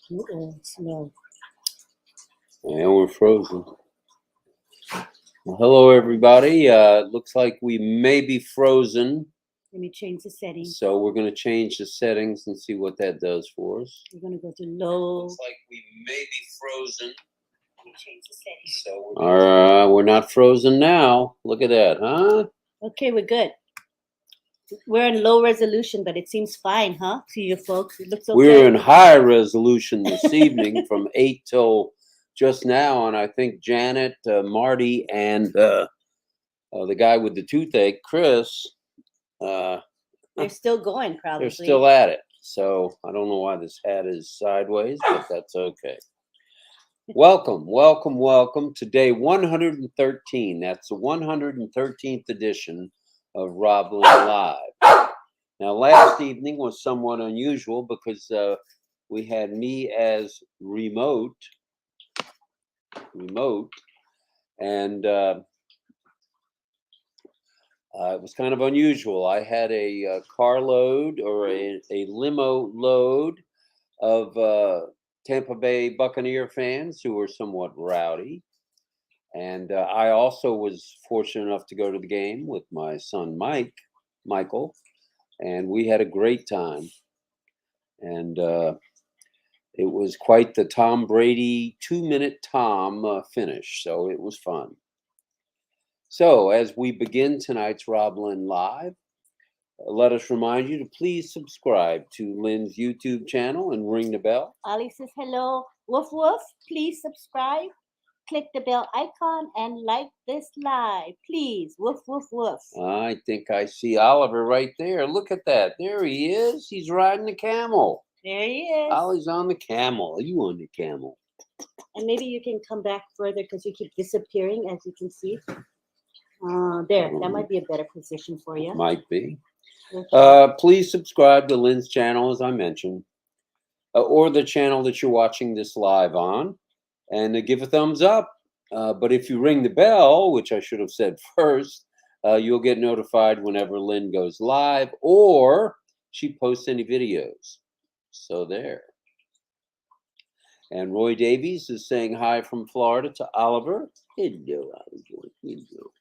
Smell. And we're frozen. Well, hello, everybody. Looks like we may be frozen. Let me change the settings. So we're going to change the settings and see what that does for us. We're going to go to low. Looks like we may be frozen. Let me change the settings. So we're not frozen now. Look at that, huh? Okay, we're good. We're in low resolution, but it seems fine, huh? To you folks, it looks okay. We're in high resolution this evening from 8 till just now, and I think Janet, Marty, and the guy with the toothache, Chris, they're still going, probably. they're still at it. So I don't know why this hat is sideways, but that's okay. Welcome, welcome, welcome to day 113. That's the 113th edition of RobLynn Live. Now, last evening was somewhat unusual because we had me as remote, and it was kind of unusual. I had a carload or a limo load of Tampa Bay Buccaneer fans who were somewhat rowdy. And I also was fortunate enough to go to the game with my son, Michael, and we had a great time. And it was quite the Tom Brady 2-minute Tom finish, so it was fun. So as we begin tonight's RobLynn Live, let us remind you to please subscribe to Lynn's YouTube channel and ring the bell. Ali says hello. Woof woof. Please subscribe. Click the bell icon and like this live, please. Woof woof woof. I think I see Oliver right there. Look at that. There he is. He's riding the camel. There he is. Ollie's on the camel. You on the camel. And maybe you can come back further because you keep disappearing, as you can see. There. That might be a better position for you. Might be. Okay. Please subscribe to Lynn's channel, as I mentioned, or the channel that you're watching this live on, and give a thumbs up. But if you ring the bell, which I should have said first, you'll get notified whenever Lynn goes live or she posts any videos. So there. And Roy Davies is saying hi from Florida to Oliver. Hello, Oliver. Hello.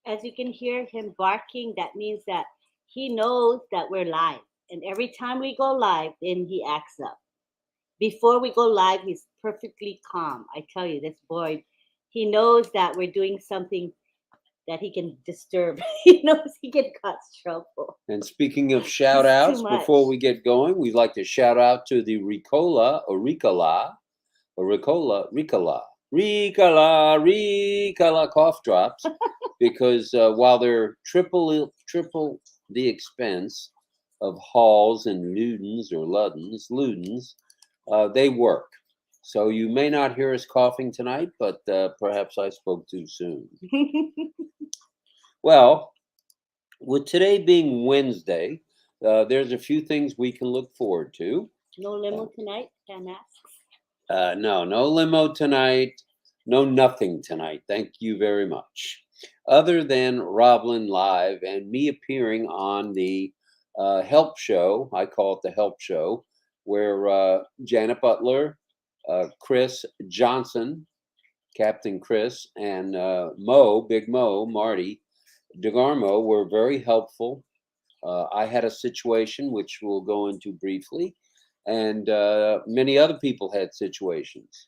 As you can hear him barking, that means that he knows that we're live. And every time we go live, then he acts up. Before we go live, he's perfectly calm. I tell you, this boy, he knows that we're doing something that he can disturb. He knows he can cause trouble. And speaking of shout outs, before we get going, we'd like to shout out to the Ricola cough drops, because while they're triple the expense of Halls and Ludens, they work. So you may not hear us coughing tonight, but perhaps I spoke too soon. Well, with today being Wednesday, there's a few things we can look forward to. No limo tonight, Pam asks. No limo tonight. No nothing tonight. Thank you very much. Other than RobLynn Live and me appearing on the Help Show, I call it the Help Show, where Janet Butler, Chris Johnson, Captain Chris, and Big Mo, Marty DeGarmo were very helpful. I had a situation which we'll go into briefly, and many other people had situations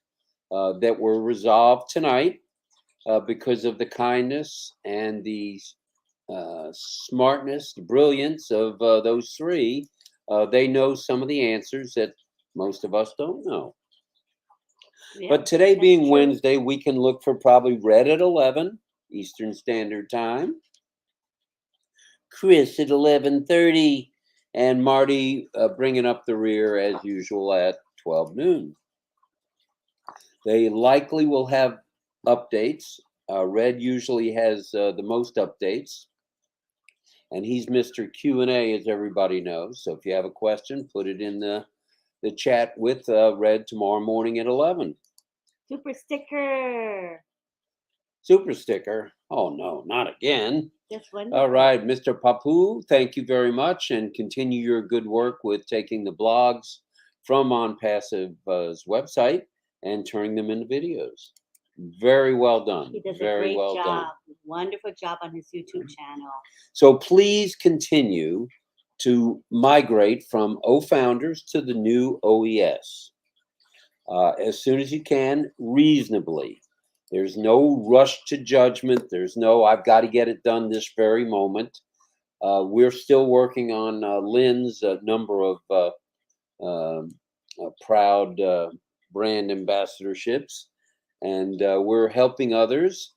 that were resolved tonight because of the kindness and the smartness, the brilliance of those three. They know some of the answers that most of us don't know. Yeah, but today being true. Wednesday, we can look for probably Red at 11 Eastern Standard Time, Chris at 11:30, and Marty bringing up the rear as usual at 12 noon. They likely will have updates. Red usually has the most updates, and he's Mr. Q&A, as everybody knows. So if you have a question, put it in the chat with Red tomorrow morning at 11. Super sticker. Super sticker. Oh, no, not again. Just one. All right, Mr. Papu, thank you very much, and continue your good work with taking the blogs from ONPASSIVE's website and turning them into videos. Very well done. He does Very a great well job. done. Wonderful job on his YouTube channel. So please continue to migrate from O-Founders to the new OES as soon as you can, reasonably. There's no rush to judgment. There's no, I've got to get it done this very moment. We're still working on Lynn's number of proud brand ambassadorships, and we're helping others.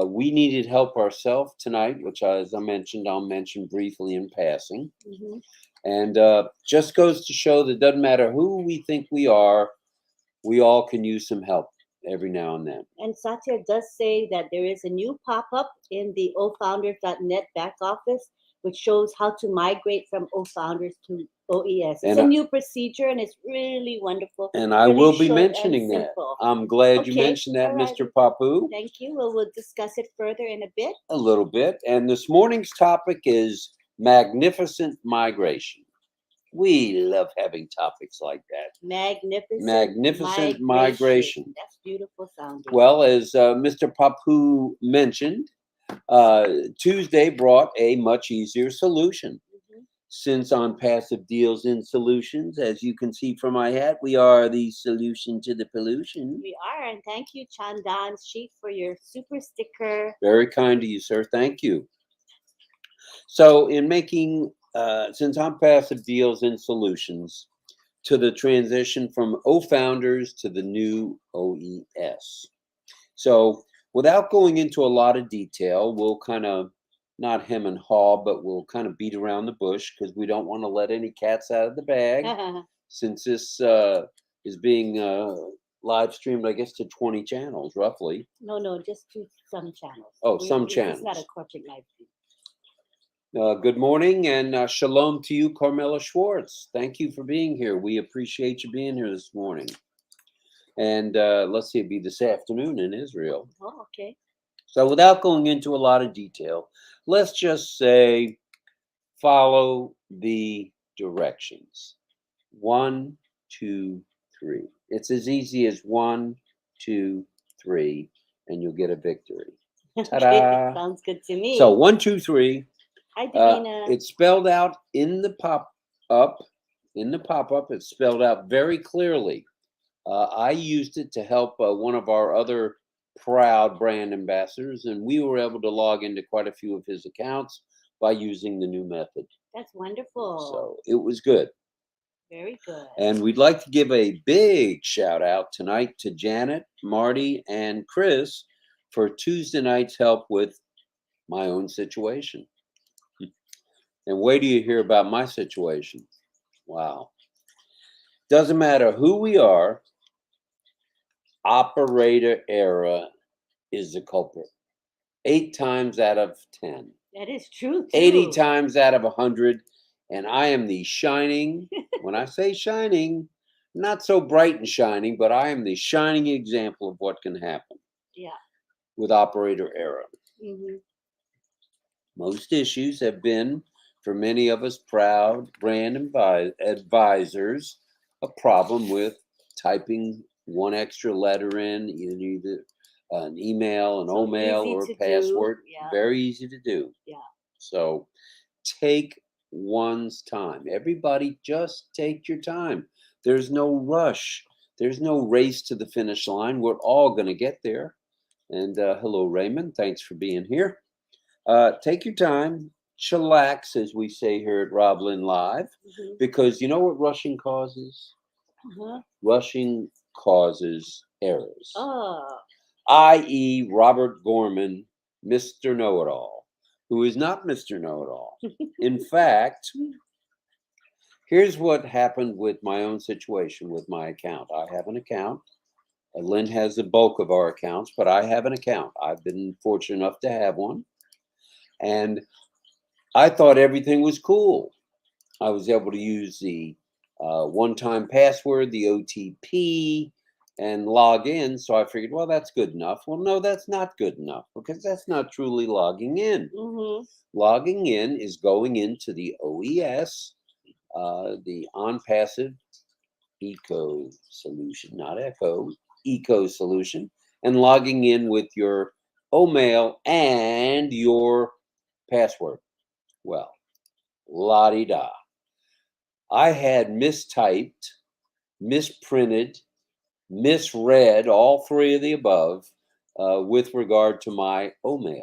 We needed help ourselves tonight, which, as I mentioned, I'll mention briefly in passing. Mm-hmm. And just goes to show that it doesn't matter who we think we are, we all can use some help every now and then. And Satya does say that there is a new pop-up in the ofounders.net back office, which shows how to migrate from OFounders to OES. It's a new procedure, and it's really wonderful. And I really will be short mentioning and that. simple. I'm glad you Okay, mentioned that, all right. Mr. Papu. Thank you. Well, we'll discuss it further in a bit. A little bit. And this morning's topic is magnificent migration. We love having topics like that. Magnificent migration. That's beautiful sounding. Well, as Mr. Papu mentioned, Tuesday brought a much easier solution. Mm-hmm. Since ONPASSIVE deals in solutions, as you can see from my hat, we are the solution to the pollution. We are, and thank you, Chandan Sheikh, for your super sticker. Very kind to you, sir. Thank you. So in making, since ONPASSIVE deals in solutions to the transition from O-Founders to the new OES. So without going into a lot of detail, we'll kind of not hem and haw, but we'll kind of beat around the bush because we don't want to let any cats out of the bag. Since this is being live streamed, I guess, to 20 channels, roughly. No, just to some channels. Oh, some channels. It's not a corporate live stream. Good morning and shalom to you, Carmela Schwartz. Thank you for being here. We appreciate you being here this morning. And let's see, it'd be this afternoon in Israel. Oh, okay. So without going into a lot of detail, let's just say follow the directions. 1, 2, 3. It's as easy as 1, 2, 3, and you'll get a victory. Ta-da! Sounds good to me. So 1, 2, 3. Hi, Davina. It's spelled out in the pop-up. In the pop-up, it's spelled out very clearly. I used it to help one of our other proud brand ambassadors, and we were able to log into quite a few of his accounts by using the new method. That's wonderful. So it was good. Very good. And we'd like to give a big shout out tonight to Janet, Marty, and Chris for Tuesday night's help with my own situation. And wait till you hear about my situation. Wow. Doesn't matter who we are, operator error is the culprit. 8 times out of 10. That is true, too. 80 times out of 100. And I am the shining, when I say shining, not so bright and shining, but I am the shining example of what can happen. Yeah. With operator error. Mm-hmm. Most issues have been, for many of us proud brand advisors, a problem with typing one extra letter in, either an email, an O-mail, or a password. Yeah. Very easy to do. Yeah. So take one's time. Everybody just take your time. There's no rush. There's no race to the finish line. We're all going to get there. And hello, Raymond. Thanks for being here. Take your time. Chillax, as we say here at RobLynn Live, because you know what rushing causes? Rushing causes errors. I.e. Robert Gorman, Mr. Know-It-All, who is not Mr. Know-It-All. In fact, here's what happened with my own situation with my account. I have an account. Lynn has the bulk of our accounts, but I have an account. I've been fortunate enough to have one. And I thought everything was cool. I was able to use the one-time password, the OTP, and log in. So I figured, well, that's good enough. Well, no, that's not good enough because that's not truly logging in. Logging in is going into the OES, the ONPASSIVE Eco Solution, not Echo, Eco Solution, and logging in with your OMail and your password. Well, la-di-da. I had mistyped, misprinted, misread all three of the above with regard to my OMail.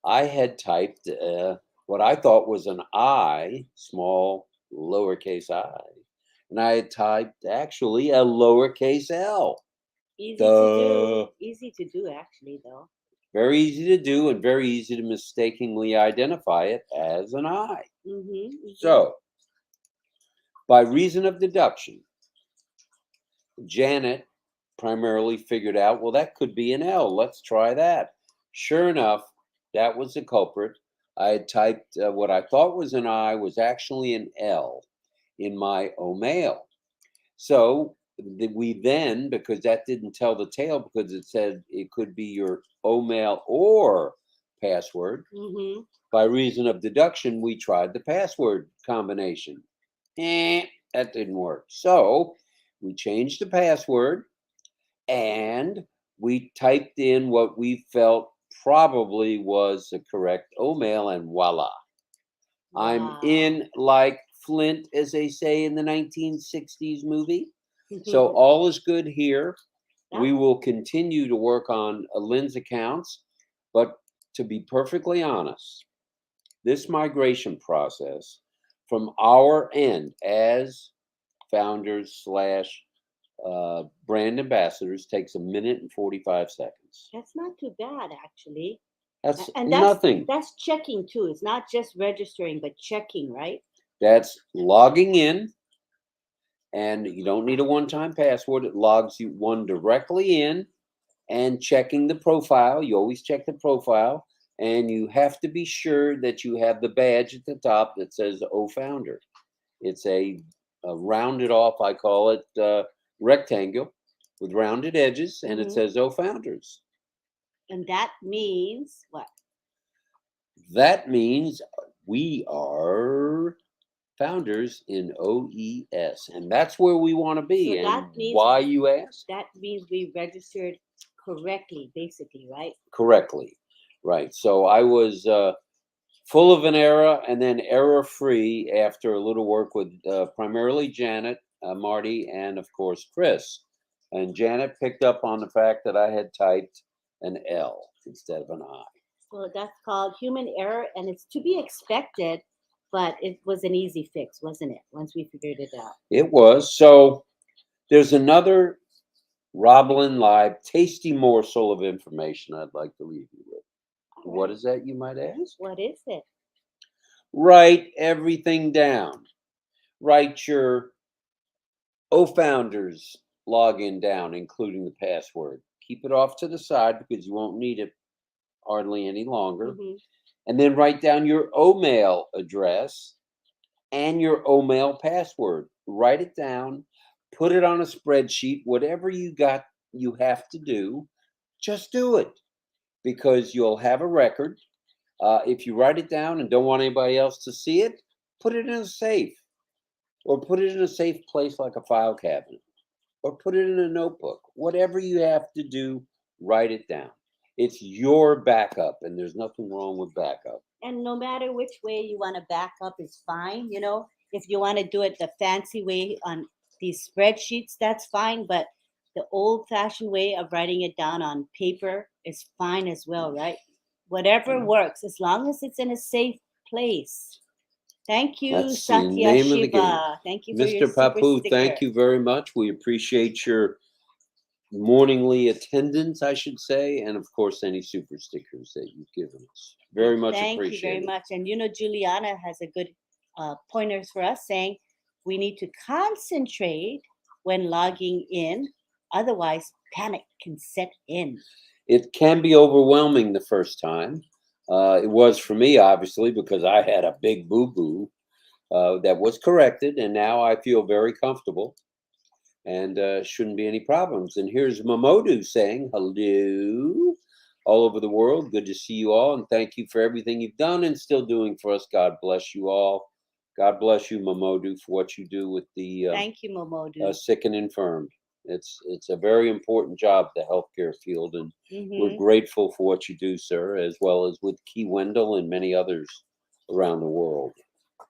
I had typed what I thought was an I, small lowercase I, and I had typed actually a lowercase L. Easy to do. Easy to do, actually, though. Very easy to do and very easy to mistakenly identify it as an I. So, by reason of deduction, Janet primarily figured out, well, that could be an L. Let's try that. Sure enough, that was the culprit. I had typed what I thought was an I was actually an L in my OMail. So we then, because that didn't tell the tale, because it said it could be your OMail or password, by reason of deduction, we tried the password combination. That didn't work. So we changed the password and we typed in what we felt probably was the correct OMail, and voila. I'm in like Flint, as they say in the 1960s movie. So all is good here. We will continue to work on Lynn's accounts, but to be perfectly honest, this migration process from our end as founders / brand ambassadors takes 1 minute and 45 seconds. That's not too bad, actually. That's And nothing. That's checking too. It's not just registering, but checking, right? That's logging in, and you don't need a one-time password. It logs you one directly in and checking the profile. You always check the profile, and you have to be sure that you have the badge at the top that says O Founder. It's a rounded off, I call it, rectangle with rounded edges, and it says O Founders. And that means what? That means we are founders in OES, and that's where we want to be. So that means, why, you ask? That means we registered correctly, basically, right? Correctly, right. So I was full of an error and then error-free after a little work with primarily Janet, Marty, and of course Chris. And Janet picked up on the fact that I had typed an L instead of an I. So that's called human error, and it's to be expected, but it was an easy fix, wasn't it, once we figured it out? It was. So there's another RobLynn Live tasty morsel of information I'd like to leave you with. Right. What is that, you might ask? What is it? Write everything down. Write your OFounders login down, including the password. Keep it off to the side because you won't need it hardly any longer. And then write down your OMail address and your OMail password. Write it down, put it on a spreadsheet, whatever you have to do, just do it because you'll have a record. If you write it down and don't want anybody else to see it, put it in a safe or put it in a safe place like a file cabinet or put it in a notebook. Whatever you have to do, write it down. It's your backup, and there's nothing wrong with backup. And no matter which way you want to back up is fine. You know, if you want to do it the fancy way on these spreadsheets, that's fine. But the old-fashioned way of writing it down on paper is fine as well, right? Whatever works, as long as it's in a safe place. Thank you, That's Satya the name of the game. Shiva. Thank you for Mr. your super Papu, sticker. thank you very much. We appreciate your morningly attendance, I should say, and of course any super stickers that you've given us. Very much appreciated. Thank you very much. And you know, Juliana has a good pointers for us, saying we need to concentrate when logging in, otherwise panic can set in. It can be overwhelming the first time. It was for me, obviously, because I had a big boo-boo that was corrected, and now I feel very comfortable. And shouldn't be any problems. And here's Mamodu saying hello all over the world. Good to see you all, and thank you for everything you've done and still doing for us. God bless you all. God bless you, Mamodu, for what you do with the Thank you, Momodu. sick and infirmed. It's a very important job, the healthcare field, and we're Hmm. grateful for what you do, sir, as well as with Key Wendell and many others around the world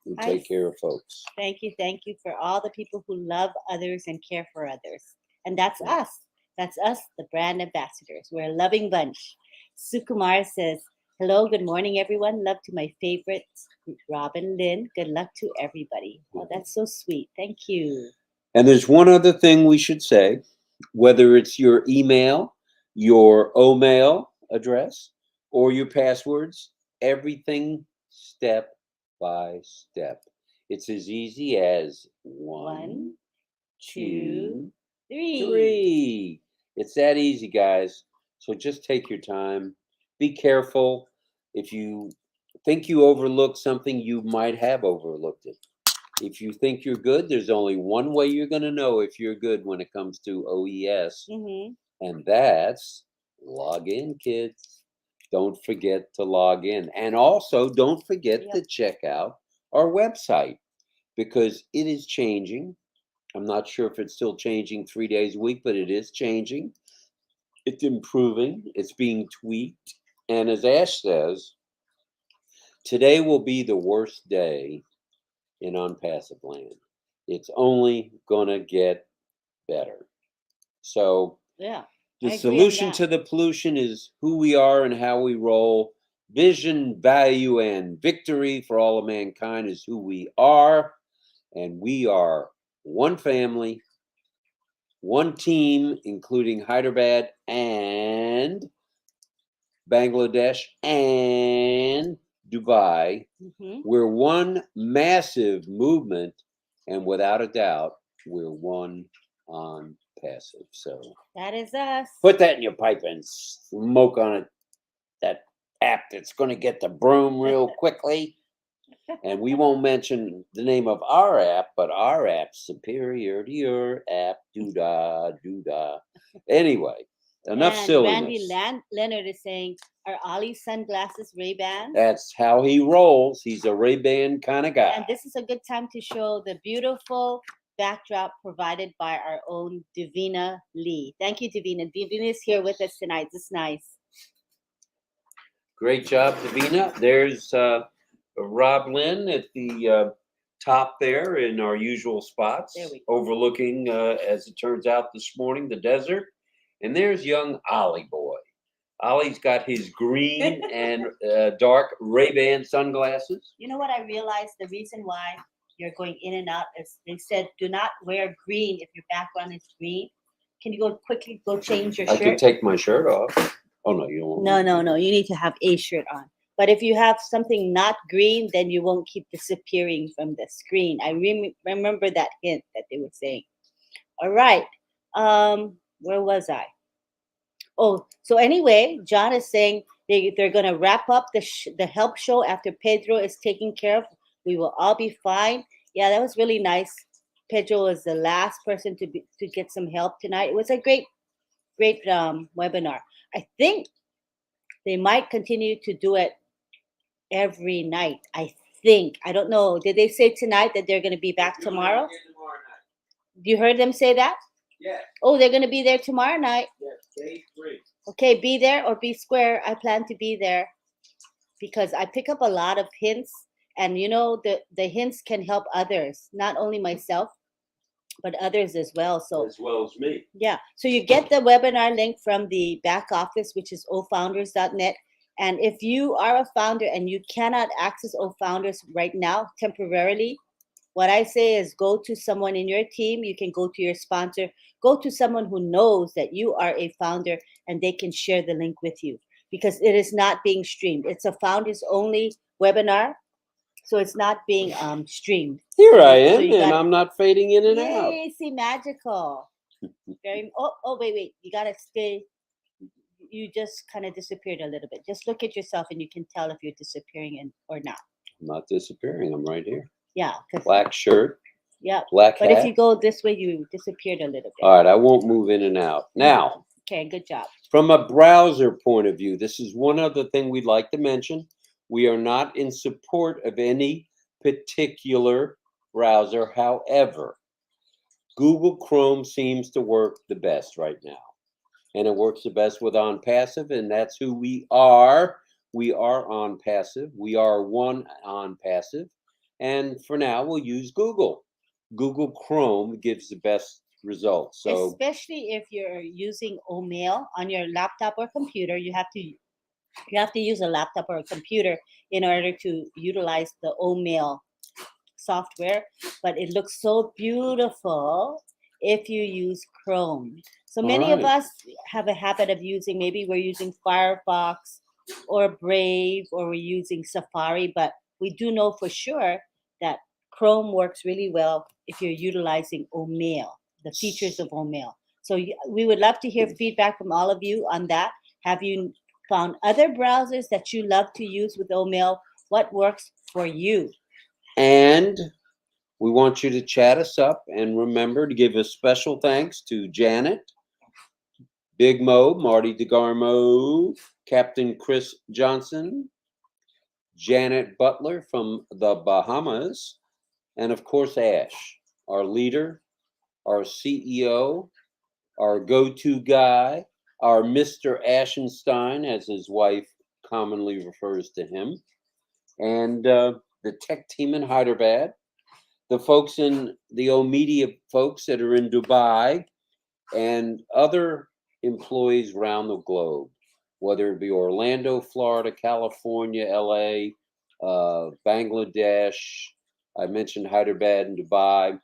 who I take care of folks. Thank you for all the people who love others and care for others. And that's Yeah. us. That's us, the brand ambassadors. We're a loving bunch. Sukumar says, hello, good morning, everyone. Love to my favorites, Robin Lynn. Good luck to everybody. Oh, that's so sweet. Thank you. And there's one other thing we should say, whether it's your email, your OMail address, or your passwords, everything step by step. It's as easy as One, 2, 3. 3. It's that easy, guys. So just take your time. Be careful. If you think you overlooked something, you might have overlooked it. If you think you're good, there's only one way you're going to know if you're good when it comes to OES, Mm-hmm. and that's log in, kids. Don't forget to log in. And also, don't forget Yep. to check out our website because it is changing. I'm not sure if it's still changing 3 days a week, but it is changing. It's improving. It's being tweaked. And as Ash says, today will be the worst day in ONPASSIVE land. It's only gonna get better. So Yeah. the I agree on solution that. to the pollution is who we are and how we roll. Vision, value, and victory for all of mankind is who we are. And we are one family, one team, including Hyderabad and Bangladesh and Dubai. Mm-hmm. We're one massive movement, and without a doubt, we're one on passive. So That is us. put that in your pipe and smoke on it. That app that's going to get the broom real quickly. And we won't mention the name of our app, but our app's superior to your app. Doo-dah, doo-dah. Anyway, enough And silliness. Randy Leonard is saying, are Ollie's sunglasses Ray-Bans? That's how he rolls. He's a Ray-Ban kind of guy. And this is a good time to show the beautiful backdrop provided by our own Divina Lee. Thank you, Divina. Divina is here with us tonight. It's nice. Great job, Davina. There's RobLynn at the top there in our usual spots, There we go. overlooking, as it turns out this morning, the desert. And there's young Ollie boy. Ollie's got his green and dark Ray-Ban sunglasses. You know what I realized? The reason why you're going in and out is they said do not wear green if your background is green. Can you go quickly go change your I shirt? can take my shirt off. Oh, no, you don't want me to do No. You need to have a shirt on. But if you have something not green, then you won't keep disappearing from the screen. I remember that hint that they were saying. All right. Where was I? Oh, so anyway, John is saying they're going to wrap up the help show after Pedro is taken care of. We will all be fine. Yeah, that was really nice. Pedro was the last person to get some help tonight. It was a great webinar. I think they might continue to do it every night. I think. I don't know. Did they say tonight that they're going to be back tomorrow? You heard them say that? Yeah. Oh, they're going to be there tomorrow night. Yeah, day 3. Okay, be there or be square. I plan to be there because I pick up a lot of hints, and you know the hints can help others, not only myself, but others as well. So As well as me. yeah, so you get the webinar link from the back office, which is ofounders.net. And if you are a founder and you cannot access OFounders right now temporarily, what I say is go to someone in your team. You can go to your sponsor, go to someone who knows that you are a founder and they can share the link with you because it is not being streamed. It's a founders only webinar, so it's not being streamed. Here I So am, you and got- I'm not fading in and out. Yay, see, magical. Very. Oh, wait. You gotta stay. You just kind of disappeared a little bit. Just look at yourself, and you can tell if you're disappearing or not. I'm not disappearing. I'm right here. Yeah. Black shirt, Yeah. black But hat. if you go this way, you disappeared a little bit. All right, I won't move in and out. Now, Okay. Good job. from a browser point of view, this is one other thing we'd like to mention. We are not in support of any particular browser. However, Google Chrome seems to work the best right now. And it works the best with ONPASSIVE, and that's who we are. We are ONPASSIVE. We are one ONPASSIVE. And for now, we'll use Google. Google Chrome gives the best results. So, especially if you're using OMail on your laptop or computer, you have to use a laptop or a computer in order to utilize the OMail software, but it looks so beautiful if you use Chrome. So many of right. us have a habit of using, maybe we're using Firefox or Brave or we're using Safari, but we do know for sure that Chrome works really well if you're utilizing OMail, the features of OMail. So we would love to hear feedback from all of you on that. Have you found other browsers that you love to use with OMail? What works for you? And we want you to chat us up, and remember to give a special thanks to Janet, Big Mo, Marty DeGarmo, Captain Chris Johnson, Janet Butler from the Bahamas, and of course Ash, our leader, our CEO, our go-to guy, our Mr. Ashenstein, as his wife commonly refers to him, and the tech team in Hyderabad, the folks in the O Media folks that are in Dubai, and other employees around the globe, whether it be Orlando, Florida, California, LA, Bangladesh. I mentioned Hyderabad and Dubai.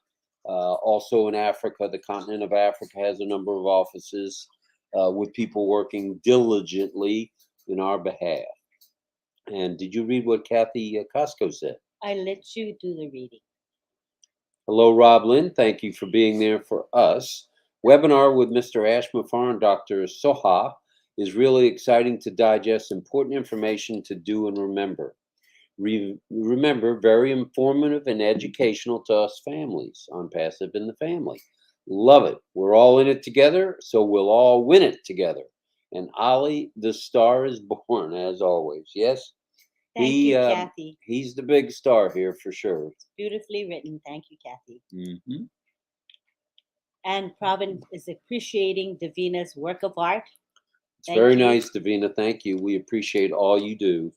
Also in Africa, the continent of Africa has a number of offices with people working diligently in our behalf. And did you read what Kathy Costco said? I let you do the reading. Hello, RobLynn. Thank you for being there for us. Webinar with Mr. Ash Muffar and Dr. Soha is really exciting to digest important information to do and remember. Remember, very informative and educational to us families on Passive in the Family. Love it. We're all in it together, so we'll all win it together. And Ollie, the star is born, as always. Yes? Thank you, Kathy. He's the big star here for sure. It's beautifully written. Thank you, Kathy. Mm-hmm. And Pravin is appreciating Davina's work of art. It's very nice, Davina. Thank you. We appreciate all you do.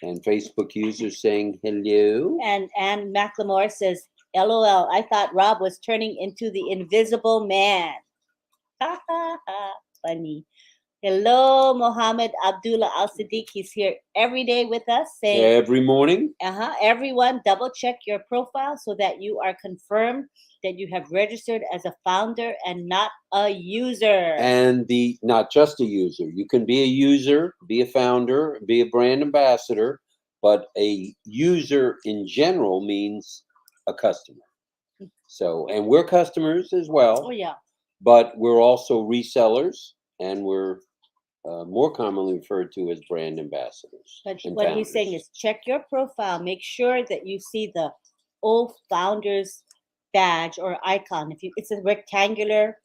And Facebook users saying hello. And Anne McLemore says, LOL, I thought Rob was turning into the invisible man. Ha ha ha. Funny. Hello, Mohammed Abdullah Al Siddiq. He's here every day with us saying, every morning. Everyone, double check your profile so that you are confirmed that you have registered as a founder and not a user. And not just a user. You can be a user, be a founder, be a brand ambassador, but a user in general means a customer. So, and we're customers as well. Oh, yeah. But we're also resellers, and we're more commonly referred to as brand ambassadors. But what he's saying is check your profile. Make sure that you see the O Founders badge or icon. It's a rectangular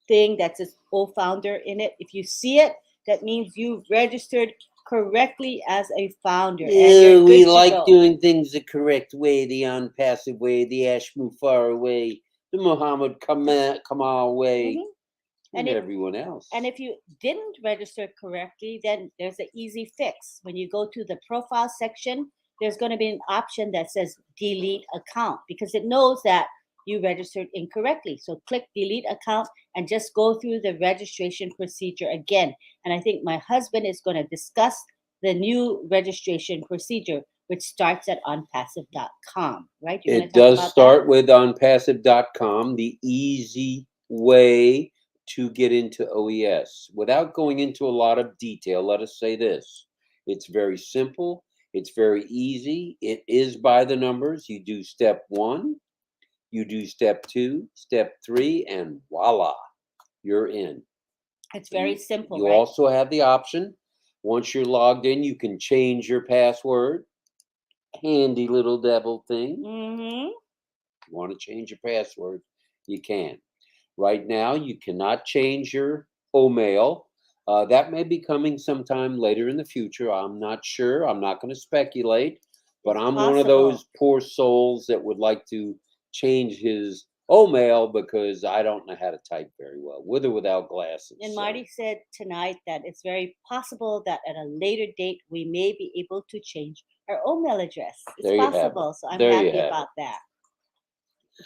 thing that says O Founder in it. If you see it, that means you've registered correctly as a founder. Yeah, we like doing things the correct way, the ONPASSIVE way, the Ash Muffar way, the Muhammad Kamal way. Mm-hmm. And everyone else. And if you didn't register correctly, then there's an easy fix. When you go to the profile section, there's going to be an option that says delete account because it knows that you registered incorrectly. So click delete account and just go through the registration procedure again. And I think my husband is going to discuss the new registration procedure, which starts at onpassive.com, right? It does start with onpassive.com, the easy way to get into OES. Without going into a lot of detail, let us say this. It's very simple. It's very easy. It is by the numbers. You do step 1, you do step 2, step 3, and voila, you're in. It's very simple. You also have the option, once you're logged in, you can change your password. Handy little devil thing. Mm-hmm. You want to change your password, you can. Right now, you cannot change your OMail. That may be coming sometime later in the future. I'm not sure. I'm not going to speculate. But It's I'm one of possible. those poor souls that would like to change his mail because I don't know how to type very well, with or without glasses. And so- Marty said tonight that it's very possible that at a later date we may be able to change our email address. It's There you have it. possible, so I'm There you happy have about that.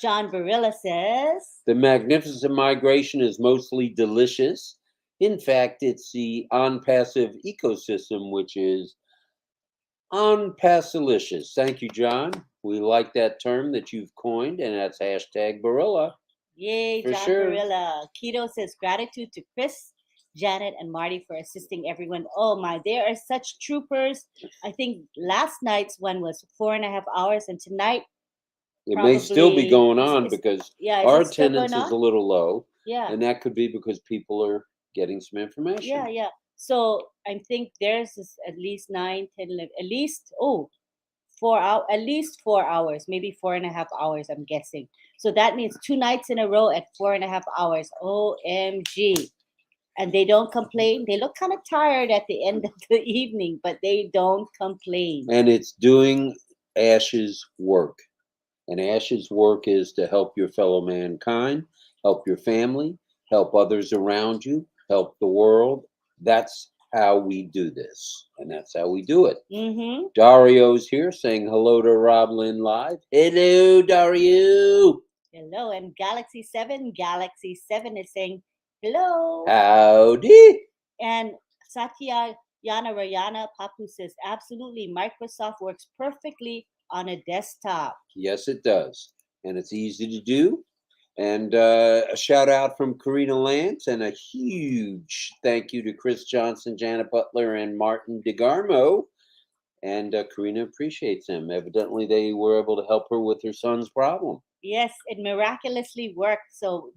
John Barilla says, The magnificent migration is mostly delicious. In fact, it's the ONPASSIVE ecosystem, which is ONPASSILicious. Thank you, John. We like that term that you've coined, and that's hashtag Barilla. yay, For John sure. Barilla. Keto says, gratitude to Chris, Janet, and Marty for assisting everyone. Oh my, they are such troopers. I think last night's one was 4.5 hours, and tonight, It may still be probably- going on it's- because yeah, is our it still going attendance is on? a little low, Yeah. and that could be because people are getting some information. Yeah, yeah. So I think theirs is at least 9, 10, 11, at least 4 hours, at least 4 hours, maybe 4.5 hours, I'm guessing. So that means 2 nights in a row at 4.5 hours. OMG. And they don't complain. They look kind of tired at the end of the evening, but they don't complain. And it's doing Ash's work. And Ash's work is to help your fellow mankind, help your family, help others around you, help the world. That's how we do this. And that's how we do it. Mm-hmm. Dario's here saying hello to RobLynn Live. Hello, Dario. Hello. And Galaxy 7 is saying hello. Howdy. And Satya Yana Rayana Papu says, absolutely, Microsoft works perfectly on a desktop. Yes, it does. And it's easy to do. And a shout out from Karina Lance and a huge thank you to Chris Johnson, Janet Butler, and Martin DeGarmo. And Karina appreciates them. Evidently, they were able to help her with her son's problem. Yes, it miraculously worked. So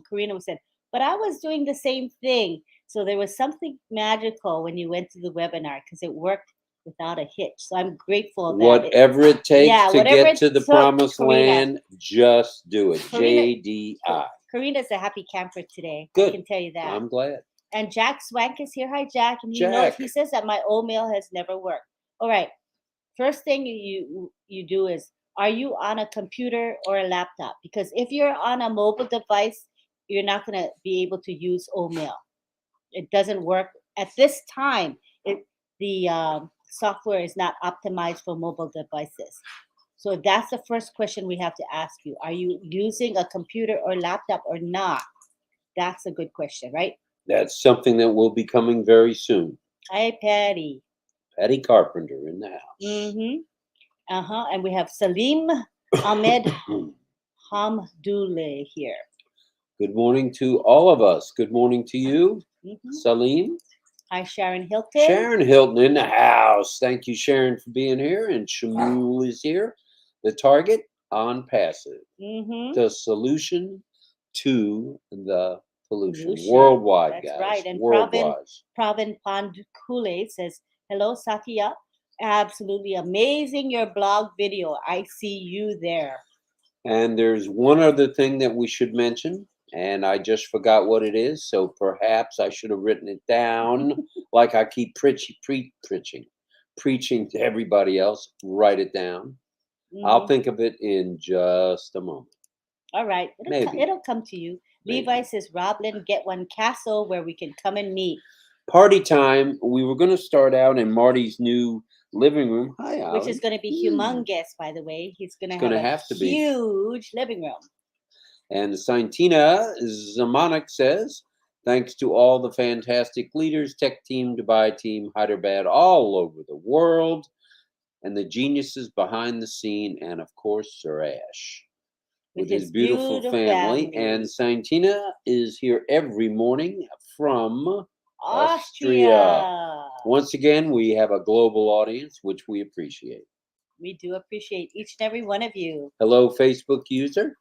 Karina said, but I was doing the same thing. So there was something magical when you went to the webinar because it worked without a hitch. So I'm grateful that Whatever it takes to whatever get it to the took, promised Karina. land, just do it. Karina- JDI. Karina's a happy camper today. Good. I can tell you that. I'm glad. And Jack Swank is here. Hi, Jack. And Jack. he says that my old mail has never worked. All right. First thing you do is, are you on a computer or a laptop? Because if you're on a mobile device, you're not going to be able to use OMail. It doesn't work at this time. The software is not optimized for mobile devices. So that's the first question we have to ask you. Are you using a computer or laptop or not? That's a good question, right? That's something that will be coming very soon. Hi, Patty. Patty Carpenter in the house. Mm-hmm. And we have Salim Ahmed Hamdoullah here. Good morning to all of us. Good morning to you, Mm-hmm. Salim. Hi, Sharon Hilton. Sharon Hilton in the house. Thank you, Sharon, for being here. And Shamul is here. The target ONPASSIVE. Mm-hmm. The solution to the pollution. Pollution. Worldwide, That's guys. right. And worldwide. Pravin Pandukule says, hello, Satya. Absolutely amazing, your blog video. I see you there. And there's one other thing that we should mention, and I just forgot what it is, so perhaps I should have written it down like I keep preaching to everybody else. Write it down. Mhm. I'll think of it in just a moment. All right. Maybe. It'll come to you. Maybe. Levi says, RobLynn, get one castle where we can come and meet. Party time. We were going to start out in Marty's new living room. Hi, Which Ollie. is going to be humongous, by the way. He's going It's to gonna have have to a be. huge living room. And Santina Zamanek says, thanks to all the fantastic leaders, tech team, Dubai team, Hyderabad, all over the world, and the geniuses behind the scene, and of course, Sir Ash with his beautiful family. And Santina is here every morning from Austria. Once again, we have a global audience, which we appreciate. We do appreciate each and every one of you. Hello, Facebook user.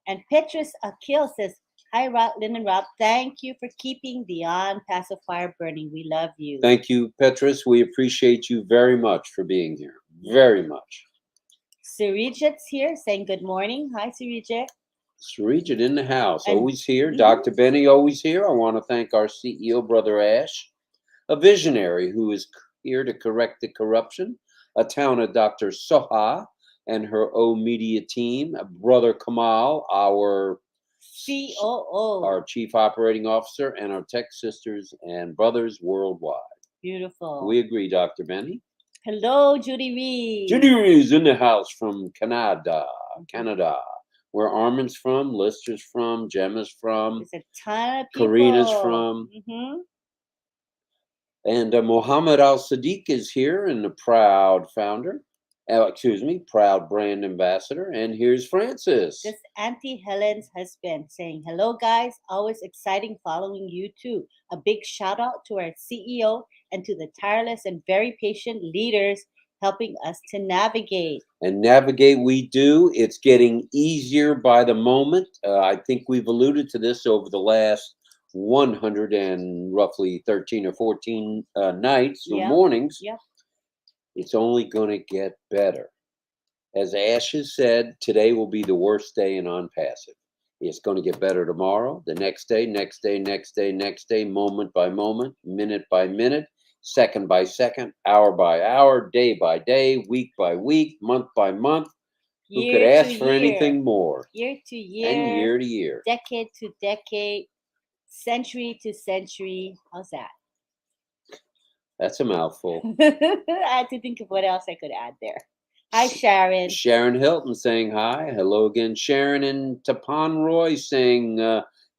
And Petrus Akil says, hi, RobLynn and Rob. Thank you for keeping the ONPASSIVE fire burning. We love you. Thank you, Petrus. We appreciate you very much for being here. Very much. Sirijit's here saying good morning. Hi, Sirijit. Sirijit in the house, And- always here. Mhm. Dr. Benny, always here. I want to thank our CEO, Brother Ash, a visionary who is here to correct the corruption, Atauna Dr. Soha and her O Media team, Brother Kamal, our COO. Chief Operating Officer, and our tech sisters and brothers worldwide. Beautiful. We agree, Dr. Benny. Hello, Judy Reed. Judy is in the house from Canada, where Armin's from, Lister's from, Gemma's from, There's a ton of people. Karina's from. And Mohammed Al Sadiq is here, and the proud founder. Proud brand ambassador. And here's Francis. This Auntie Helen's husband saying, hello, guys. Always exciting following you, too. A big shout out to our CEO and to the tireless and very patient leaders helping us to navigate. And navigate we do. It's getting easier by the moment. I think we've alluded to this over the last 100 and roughly 13 or 14 nights or mornings. Yep. It's only going to get better. As Ash has said, today will be the worst day in ONPASSIVE. It's going to get better tomorrow, the next day, next day, next day, next day, moment by moment, minute by minute, second by second, hour by hour, day by day, week by week, month by month. Who could ask for anything more? Year to year. And year to year. Decade to decade. Century to century. How's that? That's a mouthful. I had to think of what else I could add there. Hi, Sharon. Sharon Hilton saying hi. Hello again, Sharon. And Tapan Roy saying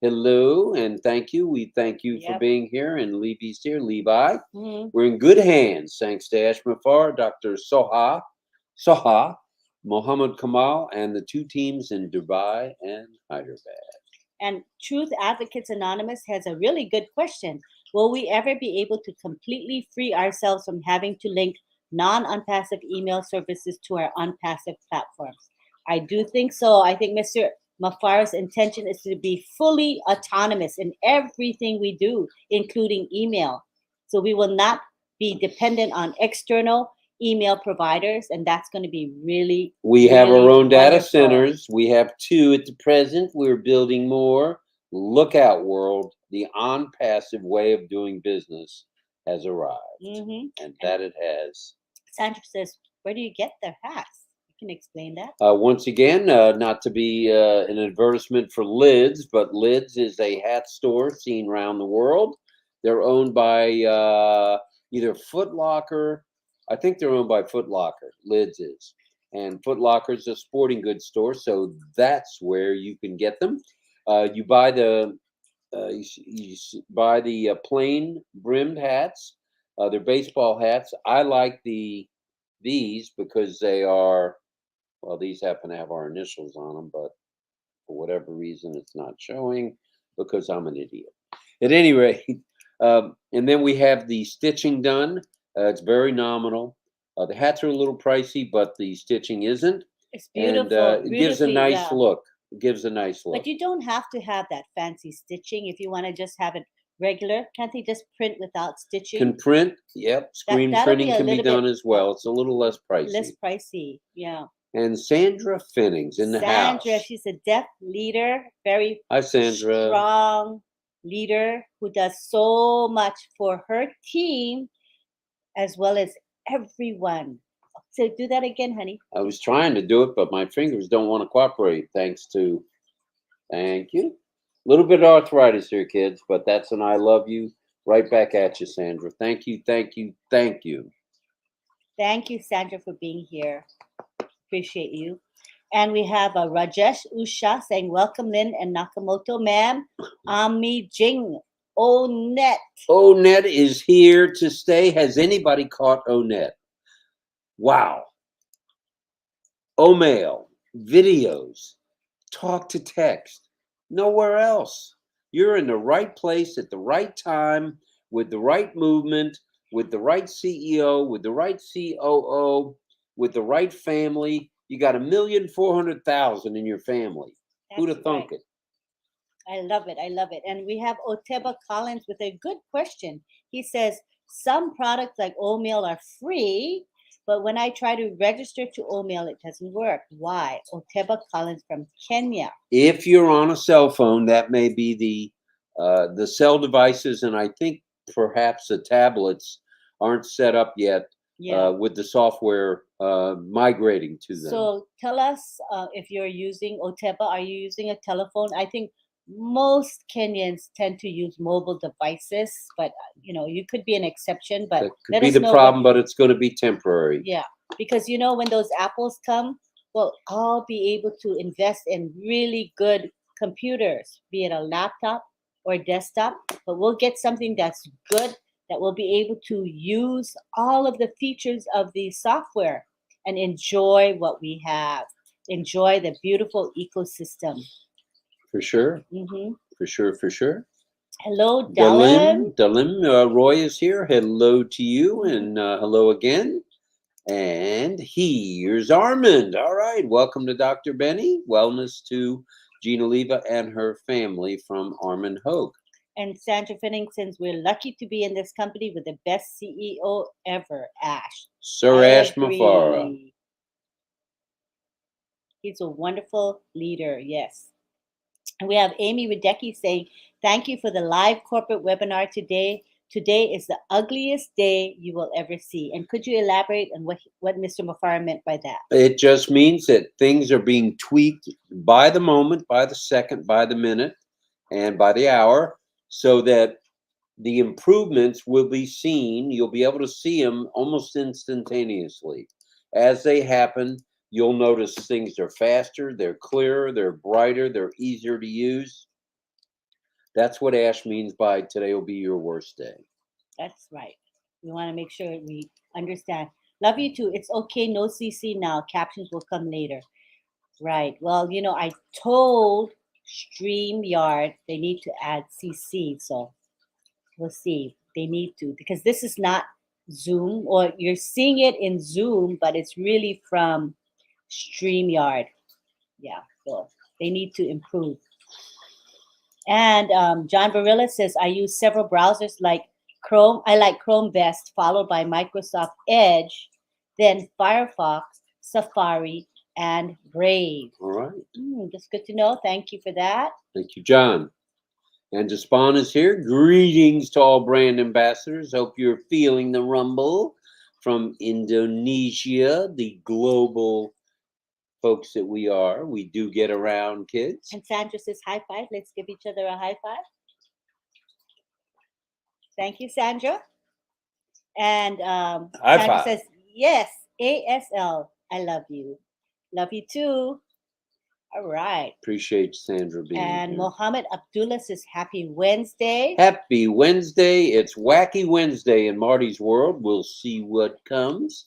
hello and thank you. We thank you for being here. And Levi's here. Levi. We're in good hands. Thanks to Ash Mafar, Dr. Soha, Mohammed Kamal, and the two teams in Dubai and Hyderabad. And Truth Advocates Anonymous has a really good question. Will we ever be able to completely free ourselves from having to link non-ONPASSIVE email services to our ONPASSIVE platforms? I do think so. I think Mr. Mafar's intention is to be fully autonomous in everything we do, including email. So we will not be dependent on external email providers, and that's going to be really We have our own data wonderful. centers. We have 2 at the present. We're building more. Look out, world. The ONPASSIVE way of doing business has arrived. And that it has. Sandra says, where do you get their hats? You can explain that. Once again, not to be an advertisement for Lids, but Lids is a hat store seen around the world. They're owned by either Foot Locker. I think they're owned by Foot Locker. Lids is. And Foot Locker is a sporting goods store, so that's where you can get them. You buy the plain brimmed hats. They're baseball hats. I like these because they are, well, these happen to have our initials on them, but for whatever reason, it's not showing because I'm an idiot. At any rate, and then we have the stitching done. It's very nominal. The hats are a little pricey, but the stitching isn't. It's beautiful. And it gives a nice look. It gives a nice look. But you don't have to have that fancy stitching if you want to just have it regular. Can't they just print without stitching? Can print, yep. Screen printing can be done as well. It's a little less pricey. Less pricey, yeah. And Sandra Finnings in the house. Sandra, she's a deaf leader, very Hi, Sandra. Strong leader who does so much for her team as well as everyone. So do that again, honey. I was trying to do it, but my fingers don't want to cooperate. Thank you. A little bit of arthritis here, kids, but that's an I love you right back at you, Sandra. Thank you, thank you, thank you. Thank you, Sandra, for being here. Appreciate you. And we have a Rajesh Usha saying, welcome, Lynn and Nakamoto, ma'am. Ami Jing. Onet. Onet is here to stay. Has anybody caught Onet? Wow. O-mail, videos, talk to text. Nowhere else. You're in the right place at the right time with the right movement, with the right CEO, with the right COO, with the right family. You got 1,400,000 in your family. Who'd have thunk it? I love it. I love it. And we have Oteba Collins with a good question. He says, some products like O-mail are free, but when I try to register to O-mail, it doesn't work. Why? Oteba Collins from Kenya. If you're on a cell phone, that may be the cell devices, and I think perhaps the tablets aren't set up yet Yeah. with the software migrating to them. So tell us if you're using Oteba. Are you using a telephone? I think most Kenyans tend to use mobile devices, but you could be an exception. But That could let be us the know problem, but it's going to be temporary. yeah, because when those apples come, we'll all be able to invest in really good computers, be it a laptop or desktop, but we'll get something that's good that will be able to use all of the features of the software and enjoy what we have. Enjoy the beautiful ecosystem. For sure. Hmm. For sure. For sure. Hello, Dalim. Dalim, Roy is here. Hello to you, Mhm. and hello again. And here's Armand. All right, welcome to Dr. Benny. Wellness to Gina Leva and her family from Armand Hogue. And Sandra Finning, since we're lucky to be in this company with the best CEO ever, Ash. Sir I Ash agree. Mafara. He's a wonderful leader, yes. And we have Amy Radecki saying, thank you for the live corporate webinar today. Today is the ugliest day you will ever see. And could you elaborate on what Mr. Mafara meant by that? It just means that things are being tweaked by the moment, by the second, by the minute, and by the hour, so that the improvements will be seen. You'll be able to see them almost instantaneously. As they happen, you'll notice things are faster, they're clearer, they're brighter, they're easier to use. That's what Ash means by today will be your worst day. That's right. We want to make sure we understand. Love you too. It's okay, no CC now. Captions will come later. Right. Well, I told StreamYard they need to add CC. So we'll see. They need to, because this is not Zoom, or you're seeing it in Zoom, but it's really from StreamYard. Yeah. So they need to improve. And John Barilla says, I use several browsers like Chrome. I like Chrome best, followed by Microsoft Edge, then Firefox, Safari, and Brave. All right. That's good to know. Thank you for that. Thank you, John. And Despawn is here. Greetings to all brand ambassadors. Hope you're feeling the rumble from Indonesia, the global folks that we are. We do get around, kids. And Sandra says, high five. Let's give each other a high five. Thank you, Sandra. And Sandra says, yes, ASL. I love you. Love you too. All right. Appreciate Sandra being And here. Mohammed Abdullah says, happy Wednesday. Happy Wednesday. It's Wacky Wednesday in Marty's world. We'll see what comes.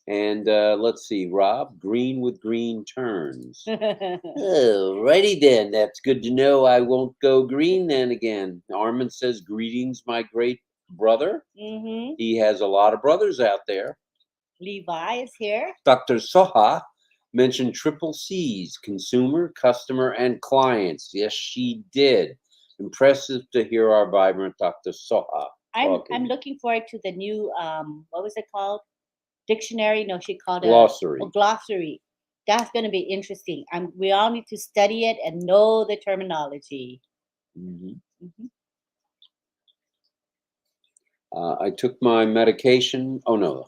And let's see, Rob, green with green turns. Alrighty then. That's good to know. I won't go green then again. Armand says, greetings, my great brother. Mm-hmm. He has a lot of brothers out there. Levi is here. Dr. Soha mentioned triple C's, consumer, customer, and clients. Yes, she did. Impressive to hear our vibrant Dr. Soha. I'm looking forward to the new, what was it called? Dictionary? No, she called glossary. A glossary. That's going to be interesting. We all need to study it and know the terminology. Mm-hmm. Mm-hmm. I took my medication. Oh, no.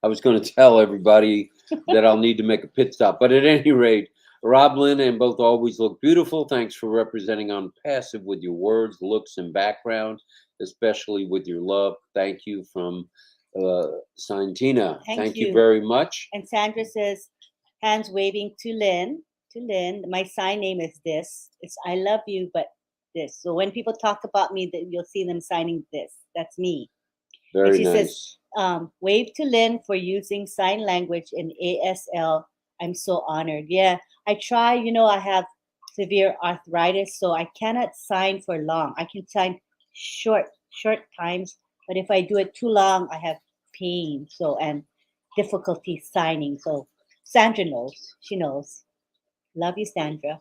I was going to tell everybody that I'll need to make a pit stop. But at any rate, RobLynn and both always look beautiful. Thanks for representing ONPASSIVE with your words, looks, and background, especially with your love. Thank you from Santina. Thank you very much. And Sandra says, hands waving to Lynn. My sign name is this. It's I love you, but this. So when people talk about me, you'll see them signing this. That's me. Very nice. Says, wave to Lynn for using sign language in ASL. I'm so honored. Yeah, I try. I have severe arthritis, so I cannot sign for long. I can sign short times, but if I do it too long, I have pain. And difficulty signing. So Sandra knows. She knows. Love you, Sandra.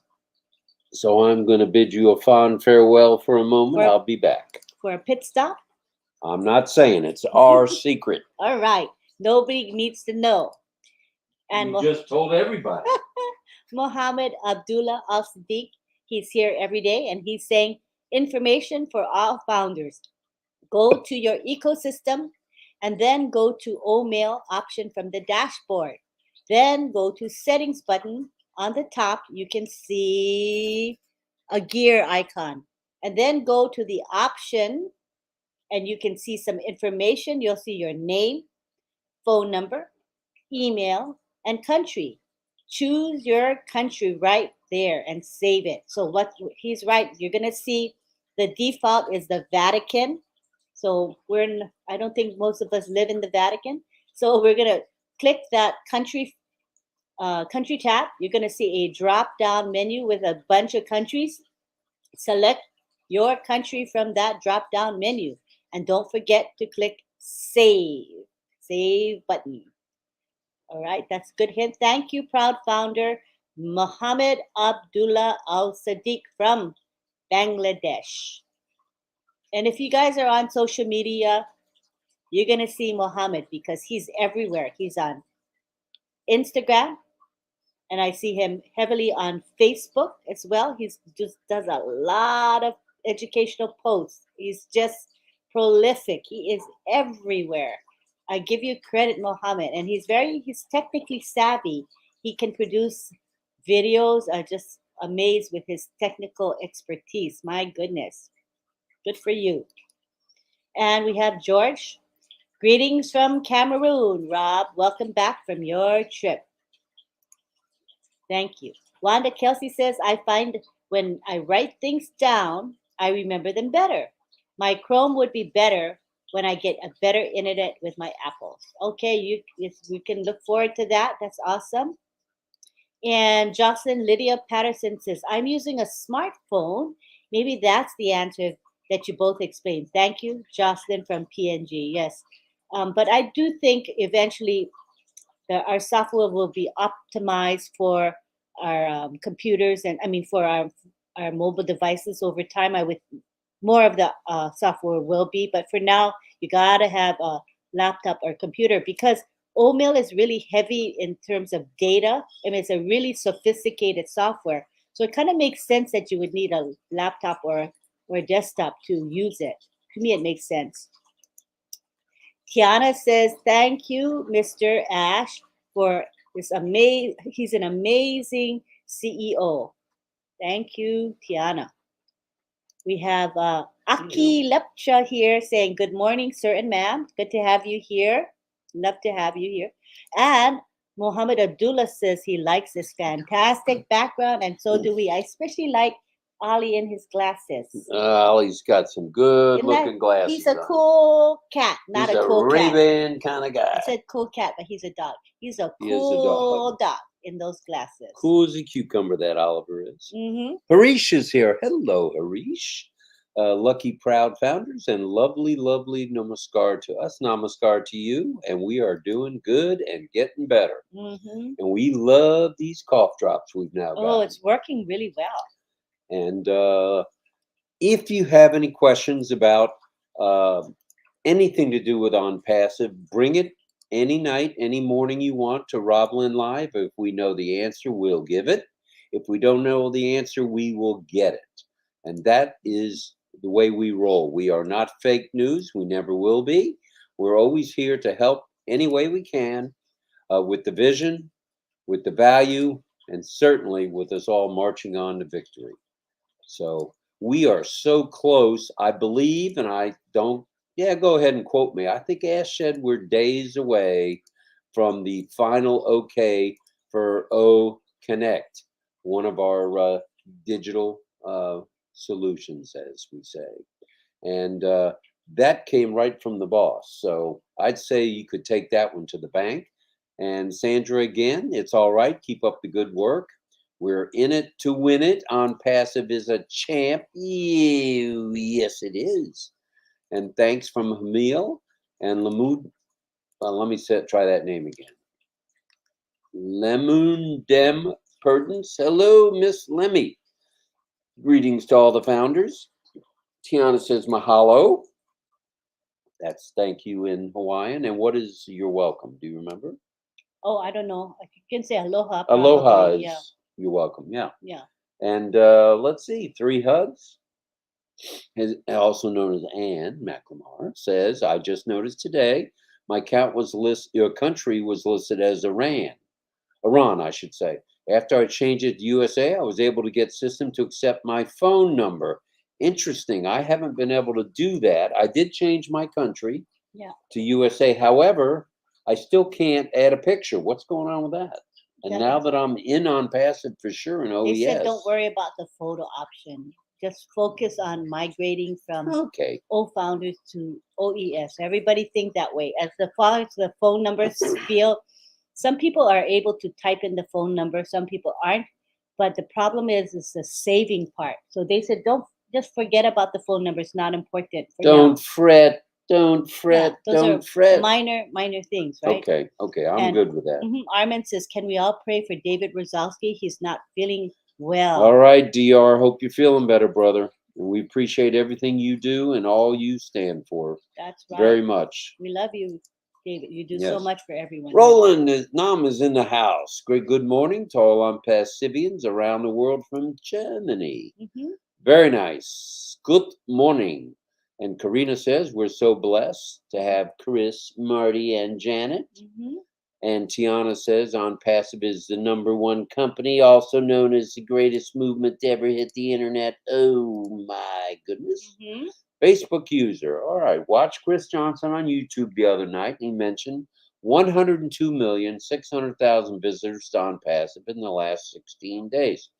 So I'm going to bid you a fond farewell for a moment. I'll be back. For a pit stop? I'm not saying it's our secret. All right. Nobody needs to know. And you just told everybody. Mohammed Abdullah Al Siddiq, he's here every day, and he's saying information for all founders. Go to your ecosystem and then go to O-Mail option from the dashboard. Then go to settings button on the top. You can see a gear icon, and then go to the option and you can see some information. You'll see your name, phone number, email, and country. Choose your country right there and save it. So what he's right, you're gonna see the default is the Vatican. So I don't think most of us live in the Vatican. So we're gonna click that country tab. You're gonna see a drop down menu with a bunch of countries. Select your country from that drop down menu. And don't forget to click save button. All right, that's a good hint. Thank you, proud founder Mohammed Abdullah Al Sadiq from Bangladesh. And if you guys are on social media, you're going to see Mohammed because he's everywhere. He's on Instagram, and I see him heavily on Facebook as well. He's just does a lot of educational posts. He's just prolific. He is everywhere. I give you credit, Mohammed, and he's technically savvy. He can produce videos. I'm just amazed with his technical expertise. My goodness, good for you. And we have George. Greetings from Cameroon, Rob. Welcome back from your trip. Thank you. Wanda Kelsey says, I find when I write things down, I remember them better. My Chrome would be better when I get a better internet with my Apples. Okay, we can look forward to that. That's awesome. And Jocelyn Lydia Patterson says, I'm using a smartphone. Maybe that's the answer that you both explained. Thank you, Jocelyn from PNG. Yes. But I do think eventually our software will be optimized for our computers and for our mobile devices over time. More of the software will be, but for now you gotta have a laptop or computer because OMIL is really heavy in terms of data. It's a really sophisticated software, so it kind of makes sense that you would need a laptop or a desktop to use it. To me, it makes sense. Tiana says, thank you, Mr. Ash, for this amazing, he's an amazing CEO. Thank you, Tiana. We have Aki Lepcha here saying, good morning, sir and ma'am. Good to have you here. Love to have you here. And Mohammed Abdullah says he likes this fantastic background, and so do we. I especially like Ali in his glasses. Ollie's got some good looking glasses. He's a cool cat, not he's a cool cat. Ray-Ban kind of guy. I said cool cat, but he's a dog. He's a cool dog in those glasses. Cool as a cucumber, that Oliver is. Mm-hmm. Harish is here. Hello, Harish. Lucky proud founders and lovely namaskar to us, namaskar to you, and we are doing good and getting better. Mm-hmm. And we love these cough drops we've now got. Oh, it's working really well. And if you have any questions about anything to do with ONPASSIVE, bring it any night, any morning you want to RobLynn Live. If we know the answer, we'll give it. If we don't know the answer, we will get it. And that is the way we roll. We are not fake news. We never will be. We're always here to help any way we can with the vision, with the value, and certainly with us all marching on to victory. So we are so close, I believe, and I don't, go ahead and quote me. I think Ash said we're days away from the final okay for O Connect, one of our digital solutions, as we say. And that came right from the boss. So I'd say you could take that one to the bank. And Sandra, again, it's all right. Keep up the good work. We're in it to win it. ONPASSIVE is a champ. Ew, yes, it is. And thanks from Hamil and Lamud. Let me try that name again. Lemundem Perdence. Hello, Miss Lemmy. Greetings to all the founders. Tiana says mahalo. That's thank you in Hawaiian. And what is you're welcome? Do you remember? Oh, I don't know. You can say aloha. Aloha is you're welcome. Yeah. Yeah. And let's see, 3 hugs. Also known as Ann McLemore says, I just noticed today my account was listed, your country was listed as Iran, I should say. After I changed it to USA, I was able to get system to accept my phone number. Interesting. I haven't been able to do that. I did change my country to USA. However, I still can't add a picture. What's going on with that? And now that I'm in on passive for sure in OES. They said don't worry about the photo option. Just focus on migrating from old founders to OES. Everybody think that way. As the phone numbers feel, some people are able to type in the phone number, some people aren't. But the problem is the saving part. So they said don't just forget about the phone number. It's not important. Don't fret. Don't fret. Don't fret. Minor things, right? Okay. I'm good with that. Armin says, can we all pray for David Rozalski? He's not feeling well. All right, DR. Hope you're feeling better, brother. And we appreciate everything you do and all you stand for. That's right. Very much. We love you, David. You do so much for everyone. Roland Nam is in the house. Great good morning to all ONPASSIVians around the world from Germany. Very nice. Good morning. And Karina says, we're so blessed to have Chris, Marty, and Janet. And Tiana says, ONPASSIVE is the #1 company, also known as the greatest movement to ever hit the internet. Oh, my goodness. Facebook user. All right. Watch Chris Johnson on YouTube the other night. He mentioned 102,600,000 visitors to ONPASSIVE in the last 16 days.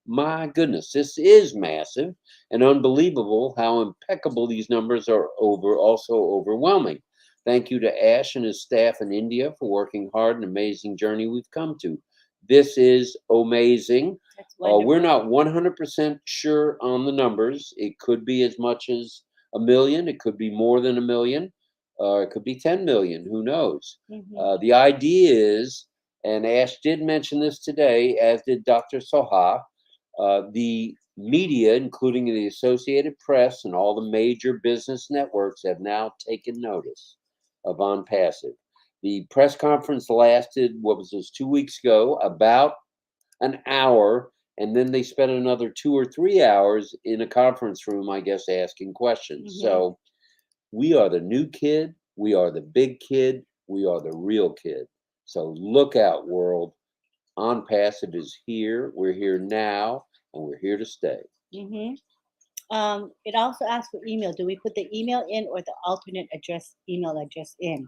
My goodness, this is massive and unbelievable how impeccable these numbers are also overwhelming. Thank you to Ash and his staff in India for working hard, an amazing journey we've come to. This is amazing. We're not 100% sure on the numbers. It could be as much as 1 million. It could be more than 1 million. It could be 10 million. Who knows? The idea is, and Ash did mention this today, as did Dr. Soha, the media, including the Associated Press and all the major business networks, have now taken notice of ONPASSIVE. The press conference lasted, 2 weeks ago, about an hour, and then they spent another 2 or 3 hours in a conference room, I guess, asking questions. So we are the new kid, we are the big kid, we are the real kid. So look out, world. ONPASSIVE is here. We're here now, and we're here to stay. It also asks for email. Do we put the email in or the alternate email address in?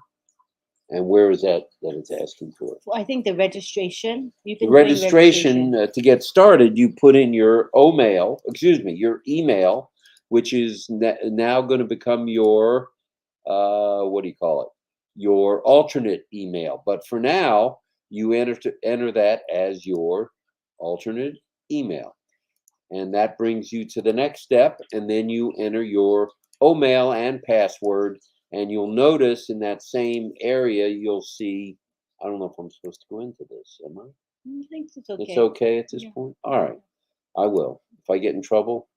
And where is that it's asking for? Well, I think the registration. The registration to get started, you put in your your email, which is now going to become your, your alternate email. But for now, you enter that as your alternate email. And that brings you to the next step. And then you enter your OMail and password. And you'll notice in that same area, you'll see, I don't know if I'm supposed to go into this, am I? I think it's okay. It's okay at this point? All right. I will. If I get in trouble,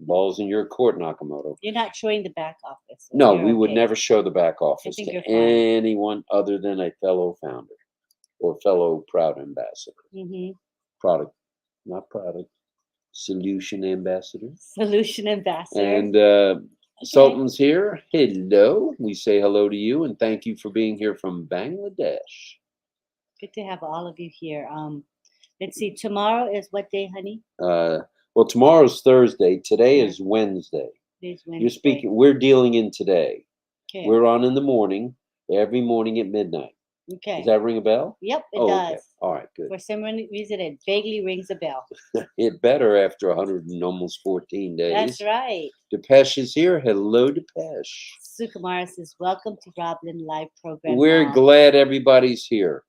ball's in your court, Nakamoto. You're not showing the back office. So no, we would never show the back office to fine. anyone other than a fellow founder or fellow proud ambassador. Solution ambassador. Solution ambassador. And Sultan's here. Hello. We say hello to you and thank you for being here from Bangladesh. Good to have all of you here. Let's see. Tomorrow is what day, honey? Well, tomorrow's Thursday. Today is Wednesday. Today's Wednesday. You're speaking. We're dealing in today. Okay. We're on in the morning, every morning at midnight. Okay. Does that ring a bell? Yep, it does. Okay. All right, good. For some reason, it vaguely rings a bell. It better after 114 days. That's right. Depeche is here. Hello, Depeche. Sukumara says, welcome to RobLynn Live program. We're glad everybody's here.